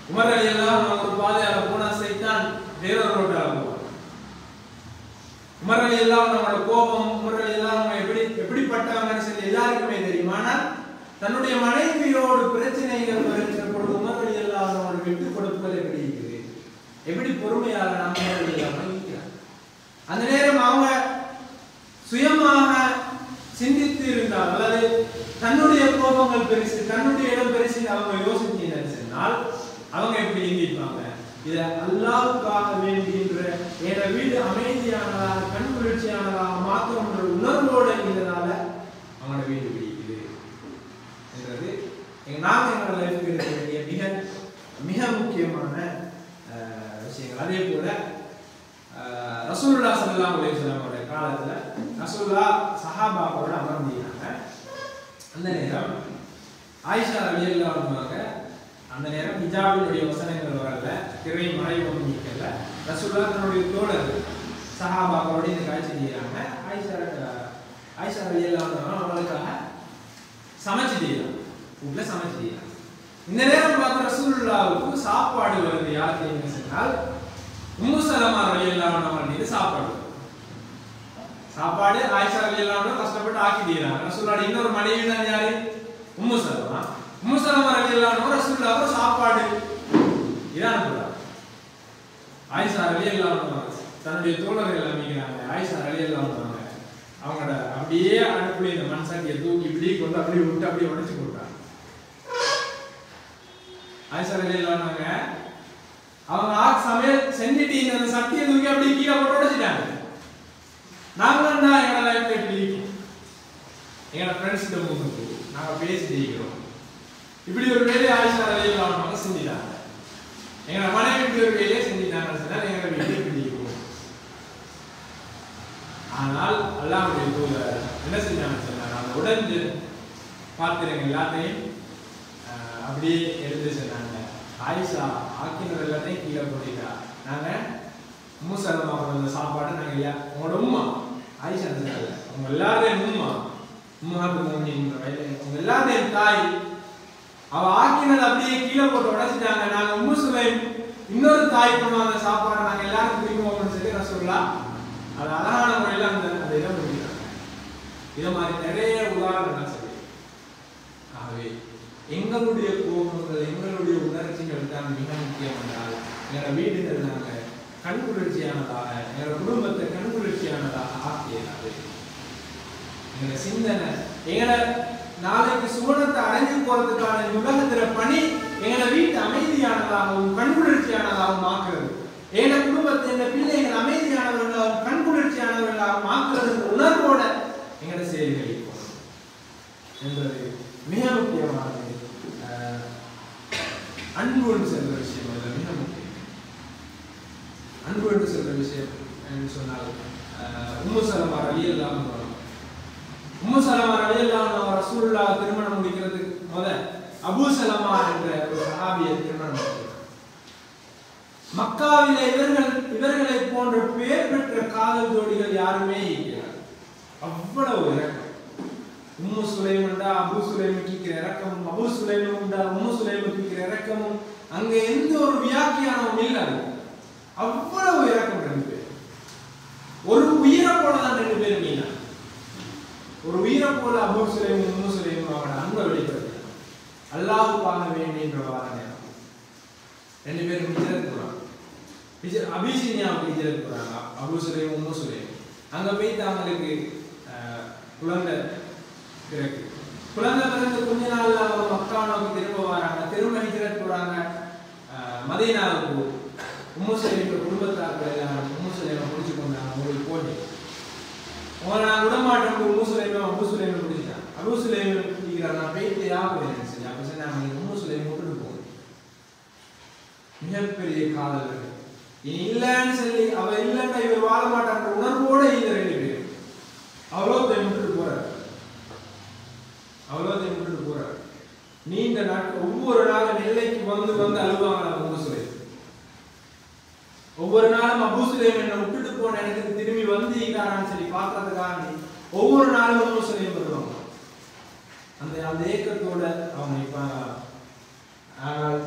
உமர் ரலியல்லாஹு அன்ஹு ஒரு பாதையால போனா சைத்தான் வேறொரு ரோட்டால போவார். உமர் ரலியல்லாஹு அன்ஹுவோட கோபம், உமர் ரலியல்லாஹு அன்ஹு எப்படிப்பட்டவங்கன்னு சொல்லி எல்லாருக்குமே தெரியும். ஆனால் தன்னுடைய மனைவியோடு பிரச்சனைகள் வருகிற பொழுது உமர் ரலியல்லாஹு அன்ஹு விட்டு கொடுப்பது எப்படி இருக்குது, எப்படி பொறுமையால நாம் இருக்கிறார். அந்த நேரம் அவங்க சுயமாக சிந்தித்து இருந்தால் அல்லது தன்னுடைய கோபங்கள் பெருசு, தன்னுடைய இடம் பெருசு அவங்க யோசிச்சிருந்தால் அவங்க எப்படி இயங்கிப்பாங்க? இதை அல்லாஹ்வுக்காக வேண்டின்ற என்ற வீடு அமைதியானதாக கண்குளிர்ச்சியானதாக மாற்றம்ன்ற உணர்வோடு இருந்ததால அவங்களோட வீடு பிடிக்குது என்றது நாங்கள் எங்களோட லைஃப்க்கு இருக்க வேண்டிய மிக மிக முக்கியமான விஷயங்கள். அதே போல ரசூலுல்லாஹி ஸல்லல்லாஹு அலைஹி வஸல்லம் காலத்துல ரசூலுல்லாஹ் சஹாபாக்களோட அமர்ந்திருந்தாங்க. அந்த நேரம் ஆயிஷா ரலியல்லாஹு அன்ஹா அந்த நேரம் ஹிஜாபினுடைய வசனங்கள் வரல, திரை மறைவு நீக்கல. ரசூலுல்லாஹ் தன்னுடைய தோழர் சஹாபாக்களோட இந்த காட்சி செய்யறாங்க. ஆயிஷா ரலியல்லாஹு அன்ஹா அவங்களுக்காக சமைச்சு செய்யறாங்க, வீட்டுல சமைச்சு செய்யறாங்க. இந்த நேரம் பார்த்து ரசூலுல்லாஹ்வுக்கு சாப்பாடு வருது. யாருக்கு என்ன சொன்னால் உம்மு சலமா ரலியல்லாஹு அன்ஹா மீது சாப்பாடு ஆயிஷா ரலியல்லாஹு அன்ஹா கஷ்டப்பட்டு ஆக்கி தீராங்க. ரசூலுல்லாஹ் இன்னொரு மனைவி தான் யாரு? உம்மு சலமா. உம்மு சலமா ரலியல்லாஹு அன்ஹா ரசூலுல்லாஹ்வுக்கு சாப்பாடு இதான் அனுப்புறாங்க. ஆயிஷா ரலியல்லாஹு அன்ஹா தன்னுடைய தோழர்கள் அமைக்கிறாங்க. ஆயிஷா ரலியல்லாஹு அன்ஹா அவங்களோட அப்படியே அடுப்புல இந்த மண் சட்டியை தூக்கி இப்படி கொண்டு அப்படியே விட்டு அப்படியே உடைச்சு போட்டாங்க. ஆயிஷா ரலியல்லாஹு அன்ஹா அவங்க சமையல் செஞ்சுட்டு இந்த சட்டியை தூக்கி அப்படியே கீழே போட்டு உடைச்சிட்டாங்க. நாங்களும் தான் எங்களோட லைஃப்ல இப்படி எங்களோட ஃப்ரெண்ட்ஸ் கிட்ட போகும்போது நாங்கள் பேசிட்டு இருக்கிறோம். இப்படி ஒரு வேலையை ஆயிஷா ரலியல்லாஹு அன்ஹா செஞ்சுட்டாங்க. எங்களோட மனைவி இப்படி ஒரு வேலையை செஞ்சுட்டாங்கன்னு சொன்னால் எங்களோட வீட்டில் இப்படி இருக்கும். ஆனால் அல்லாஹ்வுடைய தூதர் என்ன செஞ்சாங்கன்னு சொன்னாங்க, அந்த உடைஞ்சு பாத்திரங்கள் எல்லாத்தையும் அப்படியே எடுத்து சொன்னாங்க, ஆயிஷா ஆக்கினர் எல்லாத்தையும் கீழே போட்டிட்டா. நாங்கள் உம்மு சலமா கொண்ட சாப்பாடு நாங்கள் இல்லையா உங்களோட உம்மா ஆயிஷா சொன்னாங்க, உங்க எல்லாரையும் உம்மா உம்மாத்து மூமின்ற வயது உங்க எல்லாரையும் தாய் அவ ஆக்கினது அப்படியே கீழே போட்டு உடைச்சிட்டாங்க. நாங்கள் உம்மு சுலைம் இன்னொரு தாய் கொண்டாந்த சாப்பாடு நாங்கள் எல்லாரும் பிடிக்குவோம்னு சொல்லி ரசூலுல்லாஹ் அது அழகான முறையில் அந்த இடம் முடிக்கிறாங்க. இதை மாதிரி நிறைய உதாரணங்கள் சொல்லி ஆகவே எங்களுடைய கோபங்கள் எங்களுடைய உணர்ச்சிகள் தான் மிக முக்கியம் என்றால் எங்களோட வீடுகள் நாங்கள் கண்குளிர்ச்சியானதாக எங்களோட குடும்பத்தை கண்குளிர்ச்சியானதாக ஆக்கியது எங்களோட சிந்தனை எங்களை நாளைக்கு சுவனத்தை அடைஞ்சு போறதுக்கான உலகத்திற பணி எங்களோட வீட்டு அமைதியானதாகவும் கண்குளிர்ச்சியானதாகவும் ஆக்குறது. எங்களோட குடும்பத்தை எங்க பிள்ளைகள் அமைதியானவர்களாகவும் கண்குளிர்ச்சியானவர்களாகவும் ஆக்குறது உணர்வோட எங்களோட செயல்களை போகணும் என்பது மிக முக்கியமானது. அன்பு என்று சொல்ற விஷயம் அதில் மிக முக்கியம். அன்பு என்று சொல்ற விஷயம் என்று சொன்னால் உம்மு சலமா ரலியல்லாஹு அன்ஹா உம்மு சலமா ரலியல்லாஹு அன்ஹா ரசூலுல்லாஹ் திருமணம் முடிக்கிறதுக்கு முதல் அபூ சலமா என்ற ஒரு சஹாபியை திருமணம் முடித்தார். மக்காவிலே இவர்களை போன்ற பெயர் பெற்ற காதல் ஜோடிகள் யாருமே இல்லை. அவ்வளவு இறக்கம். உம்மு சுலைம் உண்டா அபூ சுலைமுக்கு இருக்கிற இறக்கமும், அபூ சுலைம் உண்டா உம்மு சுலைமுக்கு இருக்கிற இறக்கமும், அங்க எந்த ஒரு வியாக்கியானமும் இல்லை. அவ்வளவு இறக்கம் ரெண்டு பேர். ஒரு உயிரை போலதான் ரெண்டு பேரும் மீனா. ஒரு உயிரை போல அபூ சுலைம் உம்மு சுலைம் அவனோட அன்பை வெளிப்படுத்த அல்லாஹ்வுக்காக வேண்டியன்றவாறு ரெண்டு பேரும் ஹிஜ்ரத் போறாங்க. அபிசீனியாவுக்கு ஹிஜ்ரத் போறாங்க. அபூ சுலைம் உம்மு சுலைம் அங்க போயிட்டு அவங்களுக்கு குழந்தை பிறகு குழந்தை பிறந்து கொஞ்ச நாள்ல அவங்க மக்காவுக்கு திரும்ப வராங்க. திரும்ப ஹிஜ்ரத் போறாங்க மதீனாவுக்கு. உம்மு சுலைம் குடும்பத்தார்கள் எல்லாரும் உம்மு சுலைமை பிடிச்சு கொண்டாங்க. உங்களுக்கு போட்டி உங்களை நான் விடமாட்டேன். உம்மு சுலைமை அபூ சுலைமை பிடிச்சிட்டாங்க. அபூ சுலைம் பிடிக்கிறார், நான் போயிட்டு யாருன்னு சொல்லி அப்ப சொன்னாங்க உம்மு சுலைமை விட்டுட்டு போகுது. மிகப்பெரிய காதல். இனி இல்லைன்னு சொல்லி அவ இல்லைன்னா இவர் வாழ மாட்டான்ற உணர்வோட இந்த ரெண்டு பேரும் அவ்வளோத்தை விட்டுட்டு போறாரு. அவ்வளோத்தை விட்டுட்டு போறாரு. நீண்ட நாட்கள் ஒவ்வொரு நாளும் நெல்லைக்கு வந்து வந்து அழுவாங்க. அபூ சுலைம் ஒவ்வொரு நாளும் அபூ சுலைம் என்ன விட்டுட்டு போன எனக்கு திரும்பி வந்து இருக்காரான்னு சொல்லி பார்க்கறதுக்காக ஒவ்வொரு நாளும் அபூ சுலைம் வருவாங்க. அந்த ஏக்கத்தோட அவங்க நிற்பாங்க. ஆனால்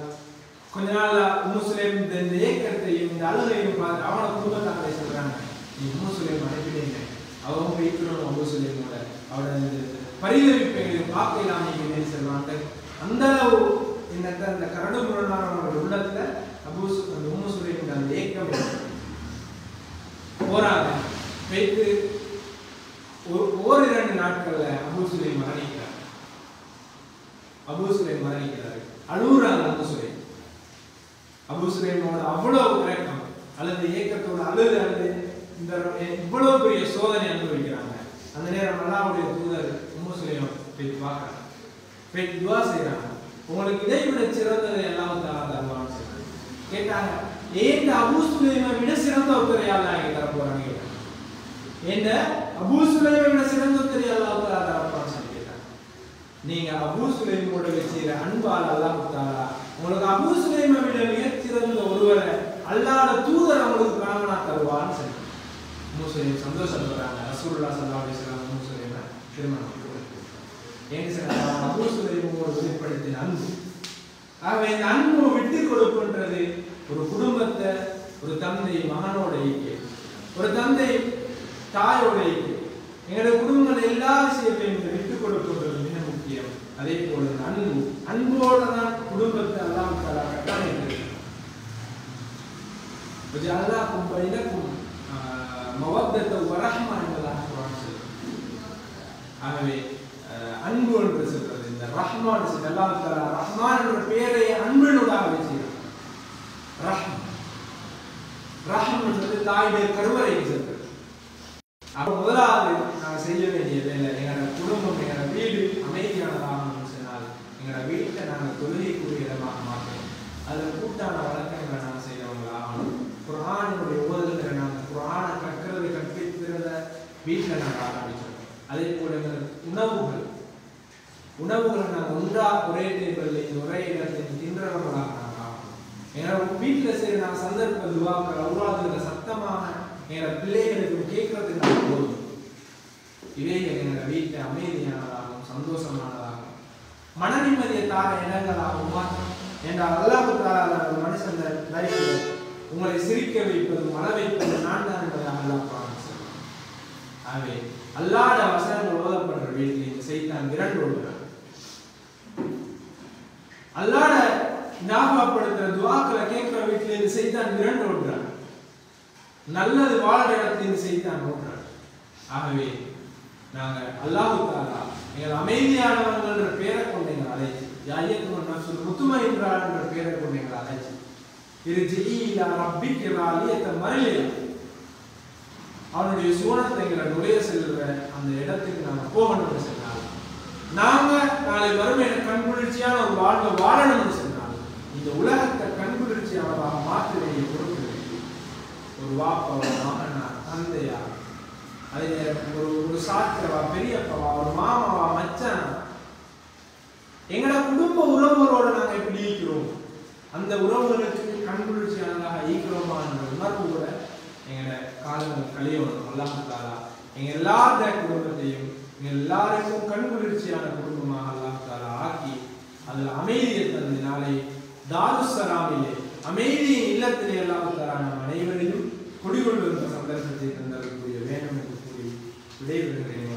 கொஞ்ச நாள் உம்மு சுலைம் இந்த ஏக்கத்தையும் இந்த அழுகையும் பார்த்து அவனோட குடும்பத்தாரை சொல்றாங்க, நீ உம்மு சுலைம் அனுப்பிட்டீங்க, அவங்க போய்க்கணும் அபூ சுலைமோட அவரோட பரிதவிப்பைகளையும் பார்க்க இல்லாம சொல்லுவாங்க. அந்த அளவு இந்த கரடு முரணானவங்களோட உள்ளத்துல அந்த உம்மு சுலைம் அந்த ஏக்கம் போராது வைத்து ஓரிரண்டு நாட்கள்ல அபூ சுலைம் மரணிக்கிறார். அபூ சுலைம் மரணிக்கிறார். அழுகுறாங்க அபூ சுலைம். அபூ சுலைமோட அவ்வளவு இறக்கம் அல்லது ஏக்கத்தோட அழுது இந்த இவ்வளவு பெரிய சோதனை அனுபவிக்கிறாங்க. அந்த நேரம் அல்லாஹ்வுடைய தூதர் உம்மு சுலைம் போய் பார்க்கறாங்க, போய் துஆ செய்யறாங்க. உங்களுக்கு இதை விட சிறந்ததை அல்லாஹ் தஆலா தருவான்னு சொல்லி கேட்டாங்க. ஏன் அபூ சுலைமை விட சிறந்த ஒருத்தரை அல்லாஹ் தர போறாங்க? ஏன் அபூ சுலைமை விட சிறந்த ஒருத்தரை அல்லாஹ் தஆலா தரப்பான்னு சொல்லி கேட்டாங்க. நீங்க அபூ சுலைமோட வச்சிர அன்பால் அல்லாஹ் தஆலா உங்களுக்கு அபூ சுலைமை விட மிகச்சிறந்த ஒருவரை அல்லாஹ்வுடைய தூதர் உங்களுக்கு கணவனா தருவான்னு சொல்லி உம்மு சுலைம் சந்தோஷப்படுறாங்க. ரசூலுல்லாஹ் ஸல்லல்லாஹு அலைஹி வஸல்லம் உம்மு சுலைமை திருமணம் ஏன்னு சொன்னா அபூ சுலைமோடு வெளிப்படுத்தின அன்பு. ஆகவே இந்த அன்பு விட்டு கொடுப்புன்றது ஒரு குடும்பத்தை ஒரு தந்தை மகனோட ஐக்கியம், ஒரு தந்தை தாயோட ஐக்கியம். எங்களுடைய குடும்பங்கள் எல்லா விஷயத்தையும் விட்டு கொடுப்புன்றது மிக முக்கியம். அதே போல அன்போட தான் குடும்பத்தை அல்லாஹ் தஆலா கட்டளையிட்டிருக்கிறார். வஜஅல்னாகும் பைனக்கும் மவத்தத வ ரஹ்மா என்பதாக குர்ஆன் சொல்லுது. ஆகவே அன்பு என்று சொல்றது இந்த ரஹ்மான் அல்லாஹ் தஆலா ரஹ்மான் என்ற பெயரை அன்பினூடாக வச்சிருக்கிறார். ரஹ்ம் என்பது தாயுடைய கருவறைக்கு செல்றது. அப்ப முதலாவது நான் செய்ய வேண்டிய வேலை எங்களோட குடும்பம் எங்களோட வீடு அமைதியானதாக சொன்னால் எங்களோட வீட்டை நாங்கள் தொழுகைக்குரிய இடமாக மாற்றணும். அதில் கூட்டான வழக்கங்களை நாங்கள் செய்யறவங்களாகணும். குர்ஆனுடைய ஓதுகிற நாங்கள் குர்ஆனை கற்கிறது கற்பிக்கிறத வீட்டில் நாங்கள் ஆரம்பிச்சோம். அதே போல உணவுகளை நாங்கள் ஒன்றா ஒரே டேபிளில் ஒரே இடத்தில் தின்றவர்களாக நாங்கள் ஆகணும். எங்களோட வீட்டில் செய்கிற நாங்கள் சந்தர்ப்ப துவாக்கள் அவ்வளோ சத்தமாக எங்களோட பிள்ளைகளுக்கு கேட்கறதுக்கு நாங்கள் போதும். இவைகள் எங்களோட வீட்டை அமைதியானதாகவும் சந்தோஷமானதாகவும் மன நிம்மதியை தார இடங்களாகவும் மாற்றும். என்றால் அல்லாஹ் தஆலா ஒரு மனுஷன் லைஃப்ல உங்களை சிரிக்க வைப்பது மன வைப்பது நான் தான் என்பதாக அல்லாஹ் குர்ஆனில் சொல்றான். ஆகவே அல்லாஹ்வுடைய வசனங்கள் ஓதப்படுற வீட்டில் இந்த சைத்தான் விரண்டு ஓடுகிறான். அல்லாஹ்வை ஞாபகப்படுத்துற துஆக்களை கேட்கிற வீட்டில் இந்த சைத்தான் விரண்டு ஓடுகிறான். நல்லது வாழ்ற இடத்தில் இந்த சைத்தான் ஓடுகிறான். ஆகவே நாங்கள் அல்லாஹ் தஆலா எங்கள் அமைதியானவர்கள் என்ற பெயரை கொண்டு எங்களை அழைச்சி யாயத்துவன் நஃப்ஸுல் முத்மஇன்னா என்ற பெயரை கொண்டு எங்களை அழைச்சி இர்ஜிஇ இலா ரப்பிக ராலியத மர்லியா அவனுடைய சூனத்தை எங்களை நுழைய செல்கிற அந்த இடத்துக்கு நாங்கள் போகணும்னு சொன்னால் நாங்கள் நாளை வறுமையை கண்குளிர்ச்சியான ஒரு வாழ்வை வாழணும்னு சொன்னால் இந்த உலகத்தை கண்குளிர்ச்சியானதாக மாற்ற வேண்டிய பொறுப்பு ஒரு வாப்பாவா மகனா தந்தையா அதே ஒரு சாத்திரவா பெரியப்பவா ஒரு மாமாவா மச்சானா எங்களோட குடும்ப உறவுகளோட நாங்கள் எப்படி ஈக்கிறோம் அந்த உறவுகளுக்கு கண்குளிர்ச்சியானதாக ஈக்கிறோமா என்ற உணர்வோட எங்களோட காலங்கள் கழியணும். அல்லாஹ் தஆலா எங்க எல்லாருடைய குடும்பத்தையும் எங்க எல்லாருக்கும் கண்குளிர்ச்சியான குடும்பமாக அல்லாஹ் தஆலா ஆக்கி அதில் அமைதியை தந்து நாளை தாருஸ்ஸலாமிலே அமைதியின் இல்லத்திலே அல்லாஹ் தஆலா நம் அனைவரையும் குடிகொள்ளுகிற சந்தர்ப்பத்தை தந்தக்கூடிய வேண்டும் என்று கூறி விடைபெறுகிறேன்.